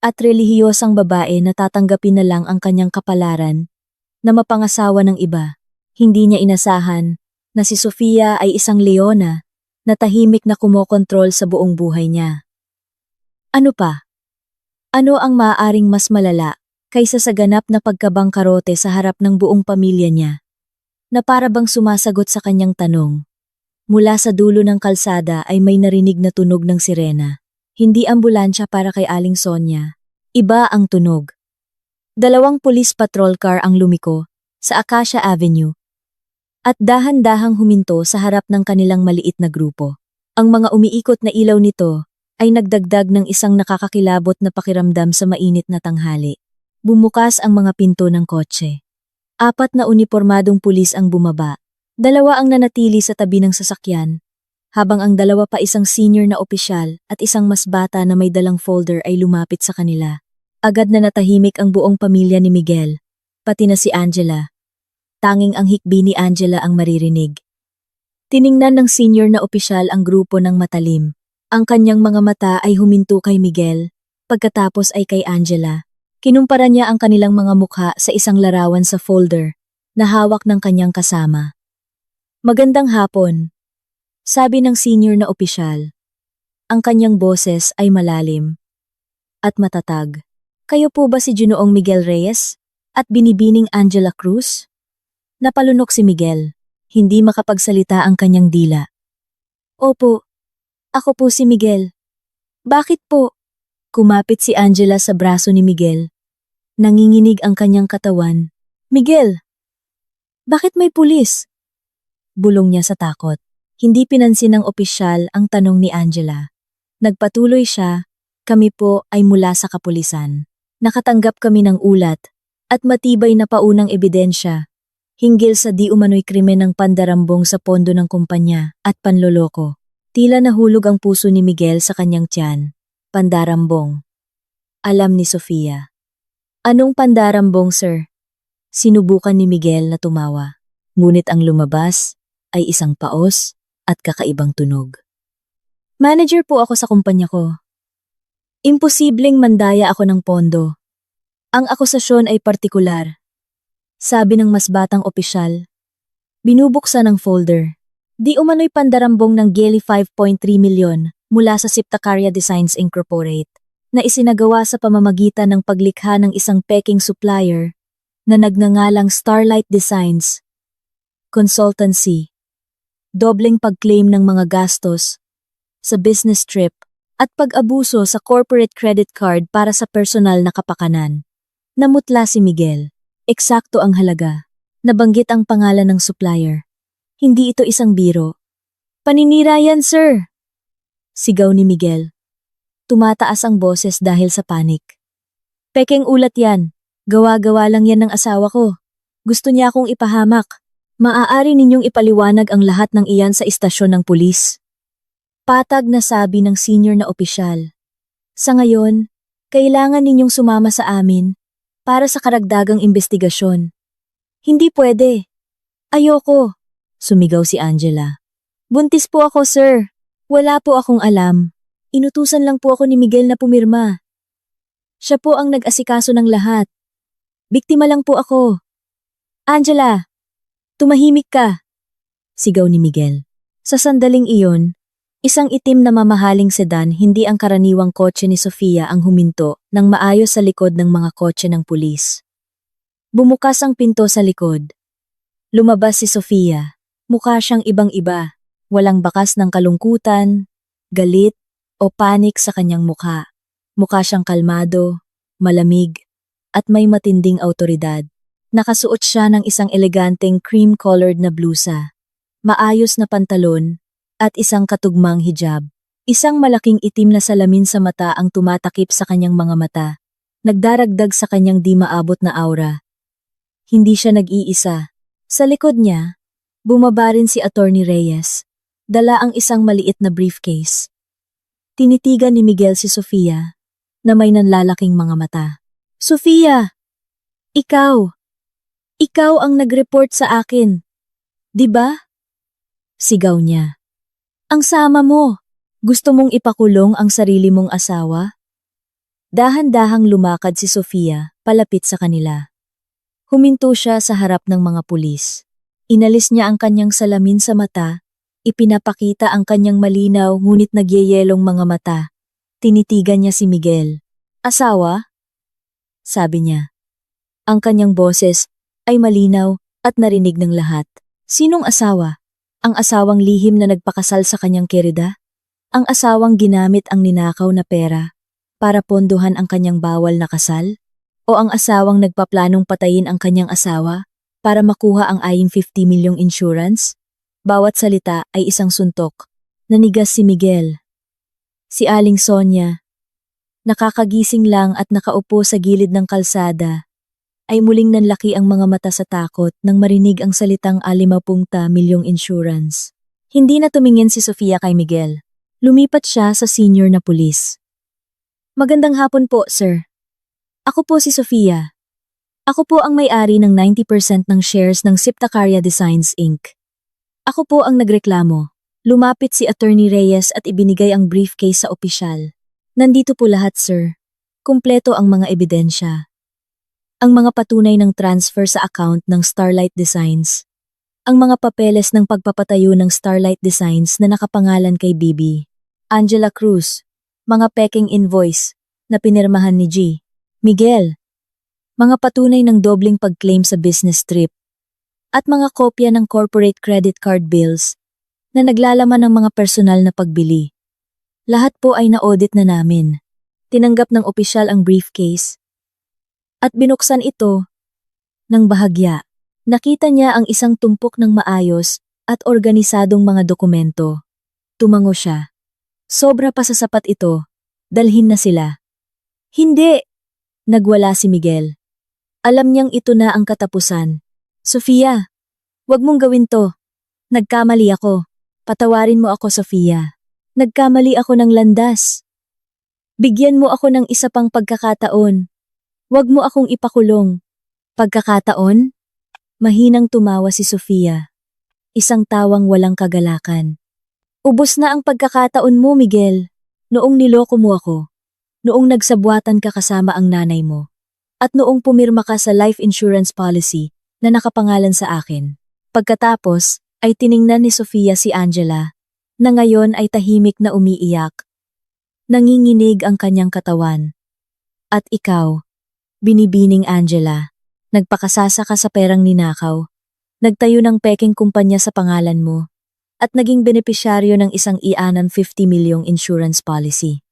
Speaker 1: at relihiyosang babae na tatanggapin na lang ang kanyang kapalaran na mapangasawa ng iba. Hindi niya inasahan na si Sofia ay isang leona na tahimik na kumokontrol sa buong buhay niya. Ano pa? Ano ang maaaring mas malala kaysa sa ganap na pagkabangkarote sa harap ng buong pamilya niya, na para bang sumasagot sa kanyang tanong? Mula sa dulo ng kalsada ay may narinig na tunog ng sirena. Hindi ambulansya para kay Aling Sonia. Iba ang tunog. 2 police patrol car ang lumiko sa Acacia Avenue at dahan-dahang huminto sa harap ng kanilang maliit na grupo. Ang mga umiikot na ilaw nito ay nagdagdag ng isang nakakakilabot na pakiramdam sa mainit na tanghali. Bumukas ang mga pinto ng kotse. 4 na unipormadong pulis ang bumaba. 2 ang nanatili sa tabi ng sasakyan, habang ang 2 pa isang senior na opisyal at isang mas bata na may dalang folder ay lumapit sa kanila. Agad na natahimik ang buong pamilya ni Miguel, pati na si Angela. Tanging ang hikbi ni Angela ang maririnig. Tiningnan ng senior na opisyal ang grupo ng matalim. Ang kanyang mga mata ay huminto kay Miguel, pagkatapos ay kay Angela. Kinumpara niya ang kanilang mga mukha sa isang larawan sa folder na hawak ng kanyang kasama. Magandang hapon, sabi ng senior na opisyal. Ang kanyang boses ay malalim at matatag. Kayo po ba si Ginoong Miguel Reyes at binibining Angela Cruz? Napalunok si Miguel, hindi makapagsalita ang kanyang dila. Opo, ako po si Miguel. Bakit po? Kumapit si Angela sa braso ni Miguel. Nanginginig ang kanyang katawan. Miguel, bakit may pulis? Bulong niya sa takot. Hindi pinansin ng opisyal ang tanong ni Angela. Nagpatuloy siya, kami po ay mula sa kapulisan. Nakatanggap kami ng ulat at matibay na paunang ebidensya hinggil sa di umano'y krimen ng pandarambong sa pondo ng kumpanya at panloloko. Tila nahulog ang puso ni Miguel sa kanyang tiyan. Pandarambong. Alam ni Sofia. Anong pandarambong, sir? Sinubukan ni Miguel na tumawa. Ngunit ang lumabas ay isang paos at kakaibang tunog. Manager po ako sa kumpanya ko. Imposibleng mandaya ako ng pondo. Ang akusasyon ay partikular. Sabi ng mas batang opisyal. Binubuksan ang folder. Di umano'y pandarambong ng Geli 5.3 milyon mula sa Siptacaria Designs Incorporate na isinagawa sa pamamagitan ng paglikha ng isang peking supplier na nagngangalang Starlight Designs Consultancy. Dobleng pag-claim ng mga gastos sa business trip at pag-abuso sa corporate credit card para sa personal na kapakanan. Namutla si Miguel. Eksakto ang halaga. Nabanggit ang pangalan ng supplier. Hindi ito isang biro. Paninira yan, sir! Sigaw ni Miguel. Tumataas ang boses dahil sa panik. Pekeng ulat yan. Gawa-gawa lang yan ng asawa ko. Gusto niya akong ipahamak. Maaari ninyong ipaliwanag ang lahat ng iyan sa istasyon ng pulis. Patag na sabi ng senior na opisyal. Sa ngayon, kailangan ninyong sumama sa amin para sa karagdagang investigasyon. Hindi pwede. Ayoko, sumigaw si Angela. Buntis po ako, sir. Wala po akong alam. Inutusan lang po ako ni Miguel na pumirma. Siya po ang nag-asikaso ng lahat. Biktima lang po ako. Angela, tumahimik ka, sigaw ni Miguel. Sa sandaling iyon, isang itim na mamahaling sedan, hindi ang karaniwang kotse ni Sofia, ang huminto nang maayos sa likod ng mga kotse ng pulis. Bumukas ang pinto sa likod. Lumabas si Sofia. Mukha siyang ibang-iba. Walang bakas ng kalungkutan, galit, o panik sa kanyang mukha. Mukha siyang kalmado, malamig, at may matinding awtoridad. Nakasuot siya ng isang eleganteng cream-colored na blusa, maayos na pantalon, at isang katugmang hijab. Isang malaking itim na salamin sa mata ang tumatakip sa kanyang mga mata, nagdaragdag sa kanyang di maabot na aura. Hindi siya nag-iisa. Sa likod niya, bumaba rin si Attorney Reyes. Dala ang isang maliit na briefcase. Tinitigan ni Miguel si Sofia, na may nanlalaking mga mata. Sofia! Ikaw! Ikaw ang nag-report sa akin. 'Di ba? Sigaw niya. Ang sama mo! Gusto mong ipakulong ang sarili mong asawa? Dahan-dahang lumakad si Sofia palapit sa kanila. Huminto siya sa harap ng mga pulis. Inalis niya ang kanyang salamin sa mata, ipinapakita ang kanyang malinaw ngunit nagyeyelong mga mata. Tinitigan niya si Miguel. Asawa? Sabi niya. Ang kanyang boses ay malinaw at narinig ng lahat. Sinong asawa? Ang asawang lihim na nagpakasal sa kanyang kerida? Ang asawang ginamit ang ninakaw na pera para pondohan ang kanyang bawal na kasal? O ang asawang nagpaplanong patayin ang kanyang asawa para makuha ang aying 50 milyong insurance? Bawat salita ay isang suntok. Nanigas si Miguel. Si Aling Sonia, nakakagising lang at nakaupo sa gilid ng kalsada, ay muling nanlaki ang mga mata sa takot nang marinig ang salitang 50 milyong insurance. Hindi na tumingin si Sofia kay Miguel. Lumipat siya sa senior na pulis. Magandang hapon po, sir. Ako po si Sofia. Ako po ang may-ari ng 90% ng shares ng Siptacaria Designs Inc. Ako po ang nagreklamo. Lumapit si Attorney Reyes at ibinigay ang briefcase sa opisyal. Nandito po lahat, sir. Kumpleto ang mga ebidensya. Ang mga patunay ng transfer sa account ng Starlight Designs. Ang mga papeles ng pagpapatayo ng Starlight Designs na nakapangalan kay Bibi Angela Cruz. Mga peking invoice na pinirmahan ni G. Miguel, mga patunay ng dobling pag-claim sa business trip, at mga kopya ng corporate credit card bills na naglalaman ng mga personal na pagbili. Lahat po ay na-audit na namin. Tinanggap ng opisyal ang briefcase at binuksan ito ng bahagya. Nakita niya ang isang tumpok ng maayos at organisadong mga dokumento. Tumango siya. Sobra pa sa sapat ito. Dalhin na sila. Hindi! Nagwala si Miguel. Alam niyang ito na ang katapusan. Sofia, wag mong gawin to. Nagkamali ako. Patawarin mo ako, Sofia. Nagkamali ako ng landas. Bigyan mo ako ng isa pang pagkakataon. Wag mo akong ipakulong. Pagkakataon? Mahinang tumawa si Sofia. Isang tawang walang kagalakan. Ubos na ang pagkakataon mo, Miguel. Noong niloko mo ako. Noong nagsabwatan ka kasama ang nanay mo, at noong pumirma ka sa life insurance policy na nakapangalan sa akin. Pagkatapos, ay tiningnan ni Sofia si Angela, na ngayon ay tahimik na umiiyak. Nanginginig ang kanyang katawan. At ikaw, binibining Angela, nagpakasasa ka sa perang ninakaw, nagtayo ng peking kumpanya sa pangalan mo, at naging benepisyaryo ng isang ianan 50 milyong insurance policy.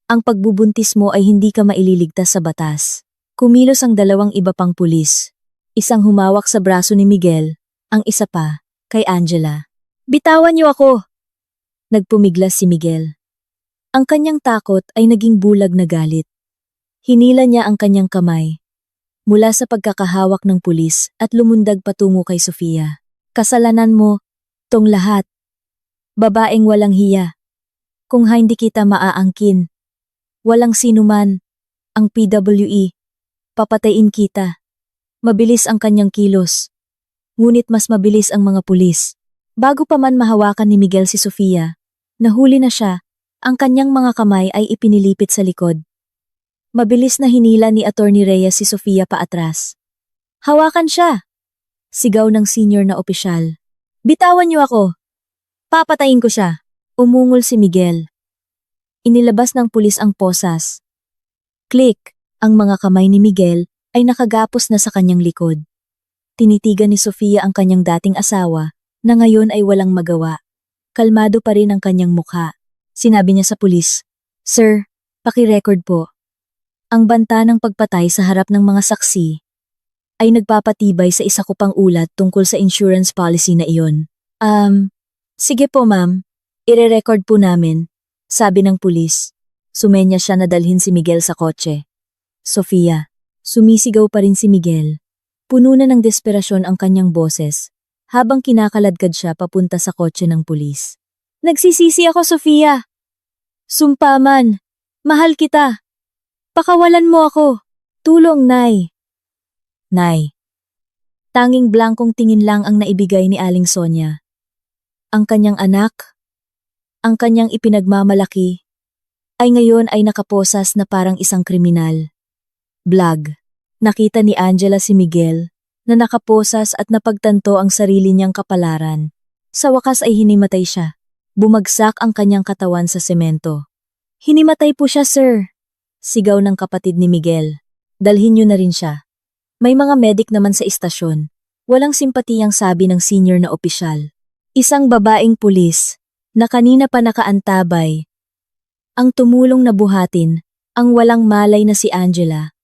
Speaker 1: Ang pagbubuntis mo ay hindi ka maililigtas sa batas. Kumilos ang dalawang iba pang pulis. Isang humawak sa braso ni Miguel, ang isa pa, kay Angela. Bitawan niyo ako! Nagpumiglas si Miguel. Ang kanyang takot ay naging bulag na galit. Hinila niya ang kanyang kamay mula sa pagkakahawak ng pulis at lumundag patungo kay Sofia. Kasalanan mo, tong lahat. Babaeng walang hiya. Kung hindi kita maaangkin, walang sinuman, ang PWE, papatayin kita. Mabilis ang kanyang kilos. Ngunit mas mabilis ang mga pulis. Bago pa man mahawakan ni Miguel si Sofia, nahuli na siya, ang kanyang mga kamay ay ipinilipit sa likod. Mabilis na hinila ni Attorney Reyes si Sofia paatras. Hawakan siya! Sigaw ng senior na opisyal. Bitawan niyo ako! Papatayin ko siya! Umungol si Miguel. Inilabas ng pulis ang posas. Click! Ang mga kamay ni Miguel ay nakagapos na sa kanyang likod. Tinitigan ni Sofia ang kanyang dating asawa na ngayon ay walang magawa. Kalmado pa rin ang kanyang mukha. Sinabi niya sa pulis, Sir, paki-record po. Ang banta ng pagpatay sa harap ng mga saksi ay nagpapatibay sa isa ko pang ulat tungkol sa insurance policy na iyon. Sige po ma'am, ire-record po namin. Sabi ng pulis. Sumenya siya na dalhin si Miguel sa kotse. Sofia, sumisigaw pa rin si Miguel. Puno na ng desperasyon ang kanyang boses, habang kinakaladkad siya papunta sa kotse ng pulis. Nagsisisi ako, Sofia! Sumpa man! Mahal kita! Pakawalan mo ako! Tulong, Nay! Nay! Tanging blankong tingin lang ang naibigay ni Aling Sonia. Ang kanyang anak, ang kanyang ipinagmamalaki, ay ngayon ay nakaposas na parang isang kriminal. Blag. Nakita ni Angela si Miguel na nakaposas at napagtanto ang sarili niyang kapalaran. Sa wakas ay hinimatay siya. Bumagsak ang kanyang katawan sa semento. Hinimatay po siya, sir. Sigaw ng kapatid ni Miguel. Dalhin niyo na rin siya. May mga medic naman sa istasyon. Walang simpatiyang sabi ng senior na opisyal. Isang babaeng pulis na kanina pa nakaantabay ang tumulong na buhatin ang walang malay na si Angela.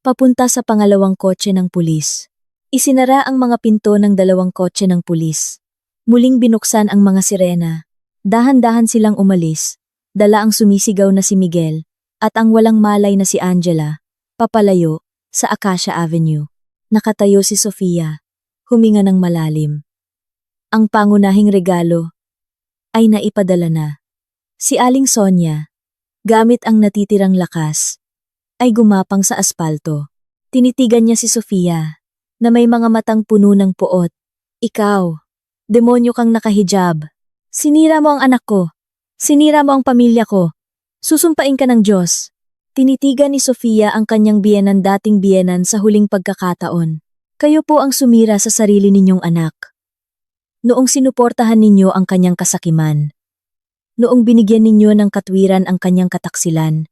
Speaker 1: Papunta sa pangalawang kotse ng pulis. Isinara ang mga pinto ng dalawang kotse ng pulis. Muling binuksan ang mga sirena. Dahan-dahan silang umalis. Dala ang sumisigaw na si Miguel at ang walang malay na si Angela, papalayo sa Acacia Avenue. Nakatayo si Sofia, huminga ng malalim. Ang pangunahing regalo ay naipadala na. Si Aling Sonia, gamit ang natitirang lakas, ay gumapang sa aspalto. Tinitigan niya si Sofia, na may mga matang puno ng puot. Ikaw, demonyo kang nakahijab. Sinira mo ang anak ko. Sinira mo ang pamilya ko. Susumpain ka ng Diyos. Tinitigan ni Sofia ang kanyang biyenan dating biyenan sa huling pagkakataon. Kayo po ang sumira sa sarili ninyong anak. Noong sinuportahan ninyo ang kanyang kasakiman. Noong binigyan ninyo ng katwiran ang kanyang kataksilan.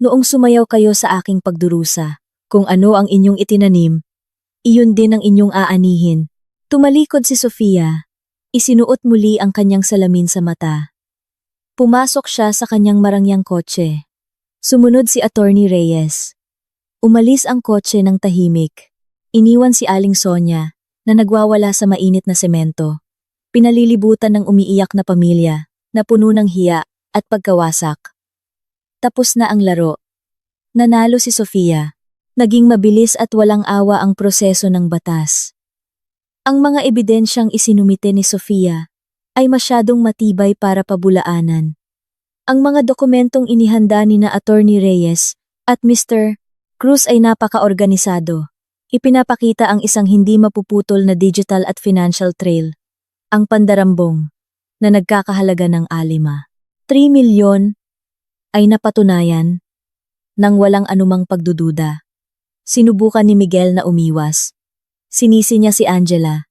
Speaker 1: Noong sumayaw kayo sa aking pagdurusa, kung ano ang inyong itinanim, iyon din ang inyong aanihin. Tumalikod si Sofia. Isinuot muli ang kanyang salamin sa mata. Pumasok siya sa kanyang marangyang kotse. Sumunod si Attorney Reyes. Umalis ang kotse ng tahimik. Iniwan si Aling Sonia na nagwawala sa mainit na semento. Pinalilibutan ng umiiyak na pamilya na puno ng hiya at pagkawasak. Tapos na ang laro. Nanalo si Sofia. Naging mabilis at walang awa ang proseso ng batas. Ang mga ebidensyang isinumite ni Sofia ay masyadong matibay para pabulaanan. Ang mga dokumentong inihanda ni na Attorney Reyes at Mr. Cruz ay napaka-organisado. Ipinapakita ang isang hindi mapuputol na digital at financial trail. Ang pandarambong na nagkakahalaga ng 3 milyon ay napatunayan nang walang anumang pagdududa. Sinubukan ni Miguel na umiwas. Sinisi niya si Angela.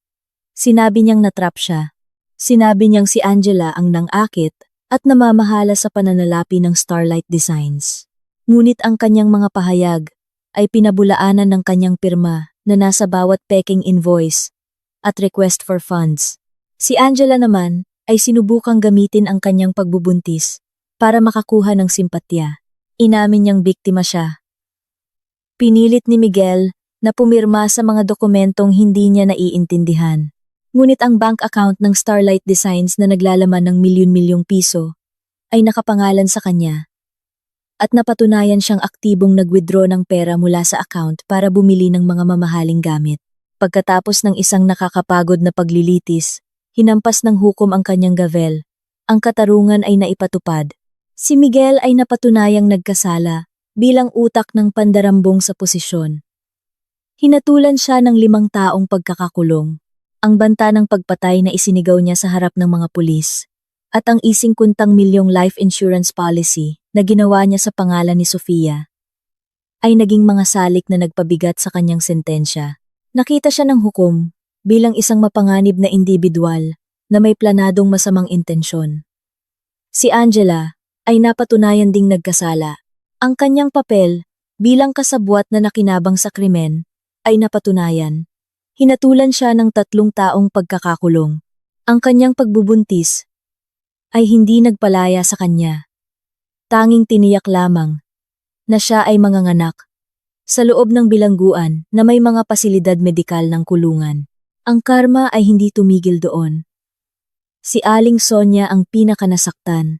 Speaker 1: Sinabi niyang natrap siya. Sinabi niyang si Angela ang nang-akit at namamahala sa pananalapi ng Starlight Designs. Ngunit ang kanyang mga pahayag ay pinabulaanan ng kanyang pirma na nasa bawat peking invoice at request for funds. Si Angela naman ay sinubukang gamitin ang kanyang pagbubuntis para makakuha ng simpatya. Inamin niyang biktima siya. Pinilit ni Miguel na pumirma sa mga dokumentong hindi niya naiintindihan. Ngunit ang bank account ng Starlight Designs na naglalaman ng milyon-milyong piso ay nakapangalan sa kanya. At napatunayan siyang aktibong nag-withdraw ng pera mula sa account para bumili ng mga mamahaling gamit. Pagkatapos ng isang nakakapagod na paglilitis, hinampas ng hukom ang kanyang gavel. Ang katarungan ay naipatupad. Si Miguel ay napatunayang nagkasala bilang utak ng pandarambong sa posisyon. Hinatulan siya ng 5 taong pagkakakulong. Ang banta ng pagpatay na isinigaw niya sa harap ng mga pulis at ang 50 milyong life insurance policy na ginawa niya sa pangalan ni Sofia ay naging mga salik na nagpabigat sa kanyang sentensya. Nakita siya ng hukom bilang isang mapanganib na individual na may planadong masamang intensyon. Si Angela ay napatunayan ding nagkasala. Ang kanyang papel bilang kasabwat na nakinabang sa krimen ay napatunayan. Hinatulan siya ng 3 taong pagkakakulong. Ang kanyang pagbubuntis ay hindi nagpalaya sa kanya. Tanging tiniyak lamang na siya ay manganganak sa loob ng bilangguan na may mga pasilidad medikal ng kulungan. Ang karma ay hindi tumigil doon. Si Aling Sonia ang pinakanasaktan.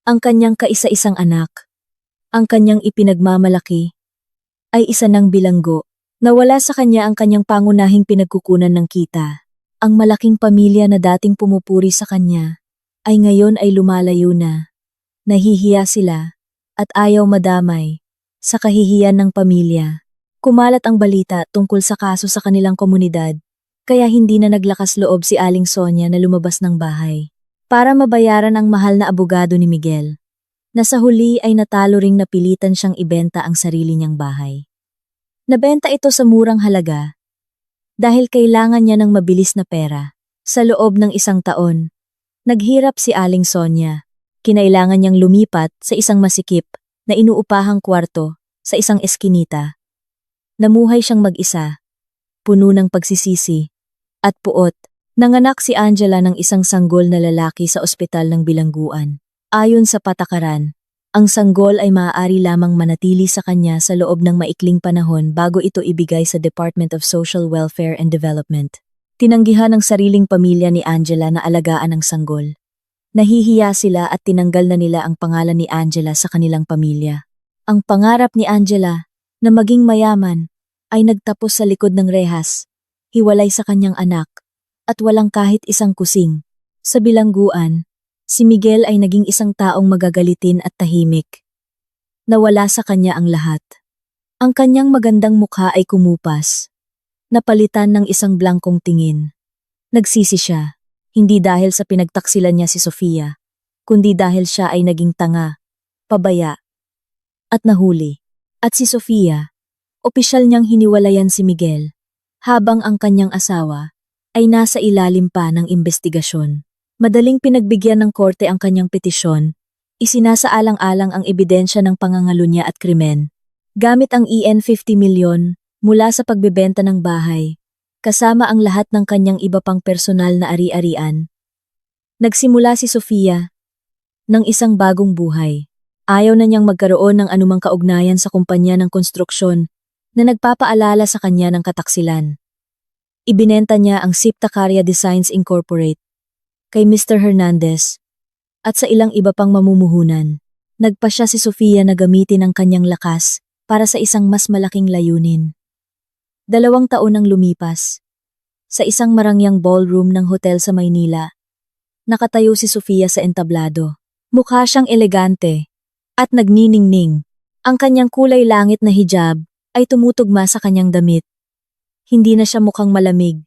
Speaker 1: Ang kanyang kaisa-isang anak, ang kanyang ipinagmamalaki, ay isa ng bilanggo Nawala sa kanya ang kanyang pangunahing pinagkukunan ng kita. Ang malaking pamilya na dating pumupuri sa kanya, ay ngayon ay lumalayo na. Nahihiya sila, at ayaw madamay, sa kahihiyan ng pamilya. Kumalat ang balita tungkol sa kaso sa kanilang komunidad, kaya hindi na naglakas loob si Aling Sonia na lumabas ng bahay para mabayaran ang mahal na abogado ni Miguel, na sa huli ay natalo ring napilitan siyang ibenta ang sarili niyang bahay. Nabenta ito sa murang halaga dahil kailangan niya ng mabilis na pera. Sa loob ng 1 taon, naghirap si Aling Sonia. Kinailangan niyang lumipat sa isang masikip na inuupahang kwarto sa isang eskinita. Namuhay siyang mag-isa, puno ng pagsisisi at puot. Nanganak si Angela ng isang sanggol na lalaki sa ospital ng bilangguan. Ayon sa patakaran, ang sanggol ay maaari lamang manatili sa kanya sa loob ng maikling panahon bago ito ibigay sa Department of Social Welfare and Development. Tinanggihan ng sariling pamilya ni Angela na alagaan ang sanggol. Nahihiya sila at tinanggal na nila ang pangalan ni Angela sa kanilang pamilya. Ang pangarap ni Angela na maging mayaman ay nagtapos sa likod ng rehas, hiwalay sa kanyang anak, at walang kahit isang kusing. Sa bilangguan, si Miguel ay naging isang taong magagalitin at tahimik. Nawala sa kanya ang lahat. Ang kanyang magandang mukha ay kumupas. Napalitan ng isang blangkong tingin. Nagsisi siya, hindi dahil sa pinagtaksilan niya si Sofia, kundi dahil siya ay naging tanga, pabaya, at nahuli. At si Sofia, opisyal niyang hiniwalayan si Miguel, habang ang kanyang asawa ay nasa ilalim pa ng investigasyon. Madaling pinagbigyan ng korte ang kanyang petisyon, isinasaalang-alang ang ebidensya ng pangangalo niya at krimen. Gamit ang EN50 milyon mula sa pagbebenta ng bahay, kasama ang lahat ng kanyang iba pang personal na ari-arian. Nagsimula si Sofia ng isang bagong buhay. Ayaw na niyang magkaroon ng anumang kaugnayan sa kumpanya ng konstruksyon na nagpapaalala sa kanya ng kataksilan. Ibinenta niya ang Siptacaria Designs Incorporate kay Mr. Hernandez at sa ilang iba pang mamumuhunan. Nagpasya si Sofia na gamitin ang kanyang lakas para sa isang mas malaking layunin. 2 taon ang lumipas. Sa isang marangyang ballroom ng hotel sa Maynila, nakatayo si Sofia sa entablado. Mukha siyang elegante at nagniningning. Ang kanyang kulay langit na hijab ay tumutugma sa kanyang damit. Hindi na siya mukhang malamig.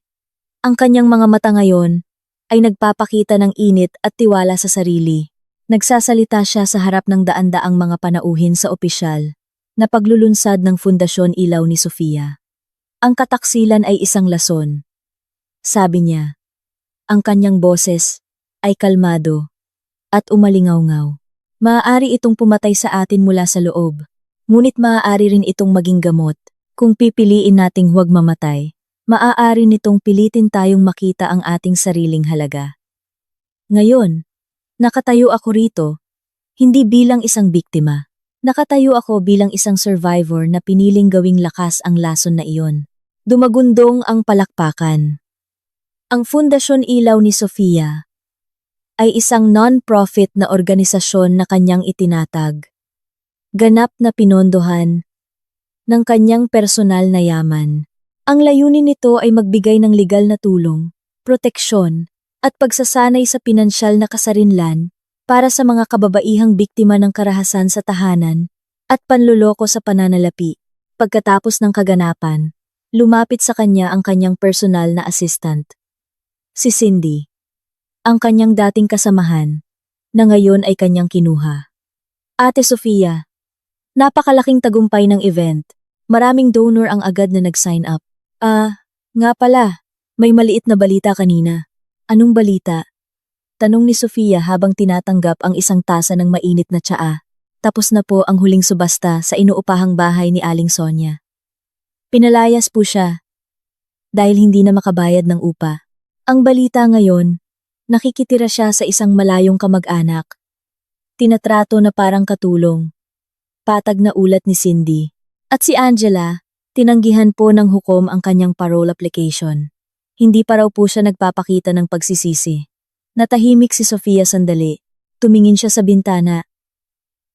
Speaker 1: Ang kanyang mga mata ngayon ay nagpapakita ng init at tiwala sa sarili. Nagsasalita siya sa harap ng daan-daang mga panauhin sa opisyal na paglulunsad ng Fundasyon Ilaw ni Sofia. Ang kataksilan ay isang lason. Sabi niya, ang kanyang boses ay kalmado at umalingaw-ngaw. Maaari itong pumatay sa atin mula sa loob, ngunit maaari rin itong maging gamot. Kung pipiliin nating huwag mamatay, maaari nitong pilitin tayong makita ang ating sariling halaga. Ngayon, nakatayo ako rito, hindi bilang isang biktima. Nakatayo ako bilang isang survivor na piniling gawing lakas ang lason na iyon. Dumagundong ang palakpakan. Ang Fundasyon Ilaw ni Sofia ay isang non-profit na organisasyon na kanyang itinatag. Ganap na pinondohan ng kanyang personal na yaman. Ang layunin nito ay magbigay ng legal na tulong, proteksyon, at pagsasanay sa pinansyal na kasarinlan para sa mga kababaihang biktima ng karahasan sa tahanan at panluloko sa pananalapi. Pagkatapos ng kaganapan, lumapit sa kanya ang kanyang personal na assistant, si Cindy, ang kanyang dating kasamahan, na ngayon ay kanyang kinuha. Ate Sofia, napakalaking tagumpay ng event. Maraming donor ang agad na nag-sign up. Nga pala, may maliit na balita kanina. Anong balita? Tanong ni Sofia habang tinatanggap ang isang tasa ng mainit na tsaa. Tapos na po ang huling subasta sa inuupahang bahay ni Aling Sonia. Pinalayas po siya dahil hindi na makabayad ng upa. Ang balita ngayon, nakikitira siya sa isang malayong kamag-anak. Tinatrato na parang katulong. Patag na ulat ni Cindy. At si Angela, tinanggihan po ng hukom ang kanyang parole application. Hindi pa raw po siya nagpapakita ng pagsisisi. Natahimik si Sofia sandali. Tumingin siya sa bintana.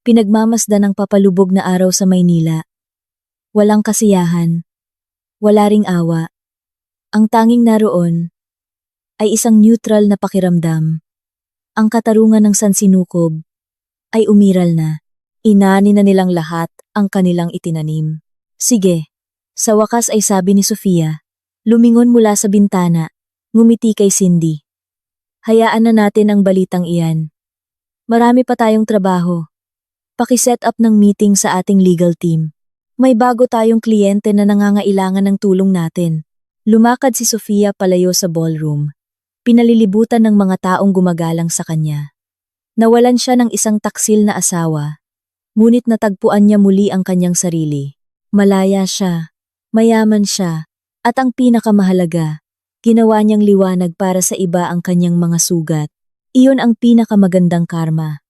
Speaker 1: Pinagmamasdan ang papalubog na araw sa Maynila. Walang kasiyahan. Wala ring awa. Ang tanging naroon ay isang neutral na pakiramdam. Ang katarungan ng sansinukob ay umiral na. Inani na nilang lahat ang kanilang itinanim. Sige, sa wakas ay sabi ni Sofia, lumingon mula sa bintana, ngumiti kay Cindy. Hayaan na natin ang balitang iyan. Marami pa tayong trabaho. Paki-set up ng meeting sa ating legal team. May bago tayong kliyente na nangangailangan ng tulong natin. Lumakad si Sofia palayo sa ballroom. Pinalilibutan ng mga taong gumagalang sa kanya. Nawalan siya ng isang taksil na asawa. Ngunit natagpuan niya muli ang kanyang sarili. Malaya siya, mayaman siya, at ang pinakamahalaga, ginawa niyang liwanag para sa iba ang kanyang mga sugat. Iyon ang pinakamagandang karma.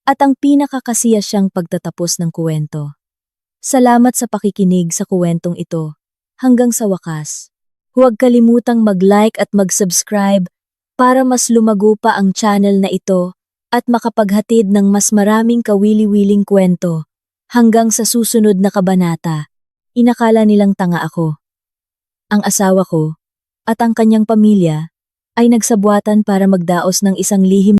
Speaker 1: At ang pinakakasiya siyang pagtatapos ng kuwento. Salamat sa pakikinig sa kuwentong ito. Hanggang sa wakas. Huwag kalimutang mag-like at mag-subscribe para mas lumago pa ang channel na ito at makapaghatid ng mas maraming kawili-wiling kwento. Hanggang sa susunod na kabanata, inakala nilang tanga ako. Ang asawa ko at ang kanyang pamilya ay nagsabuatan para magdaos ng isang lihim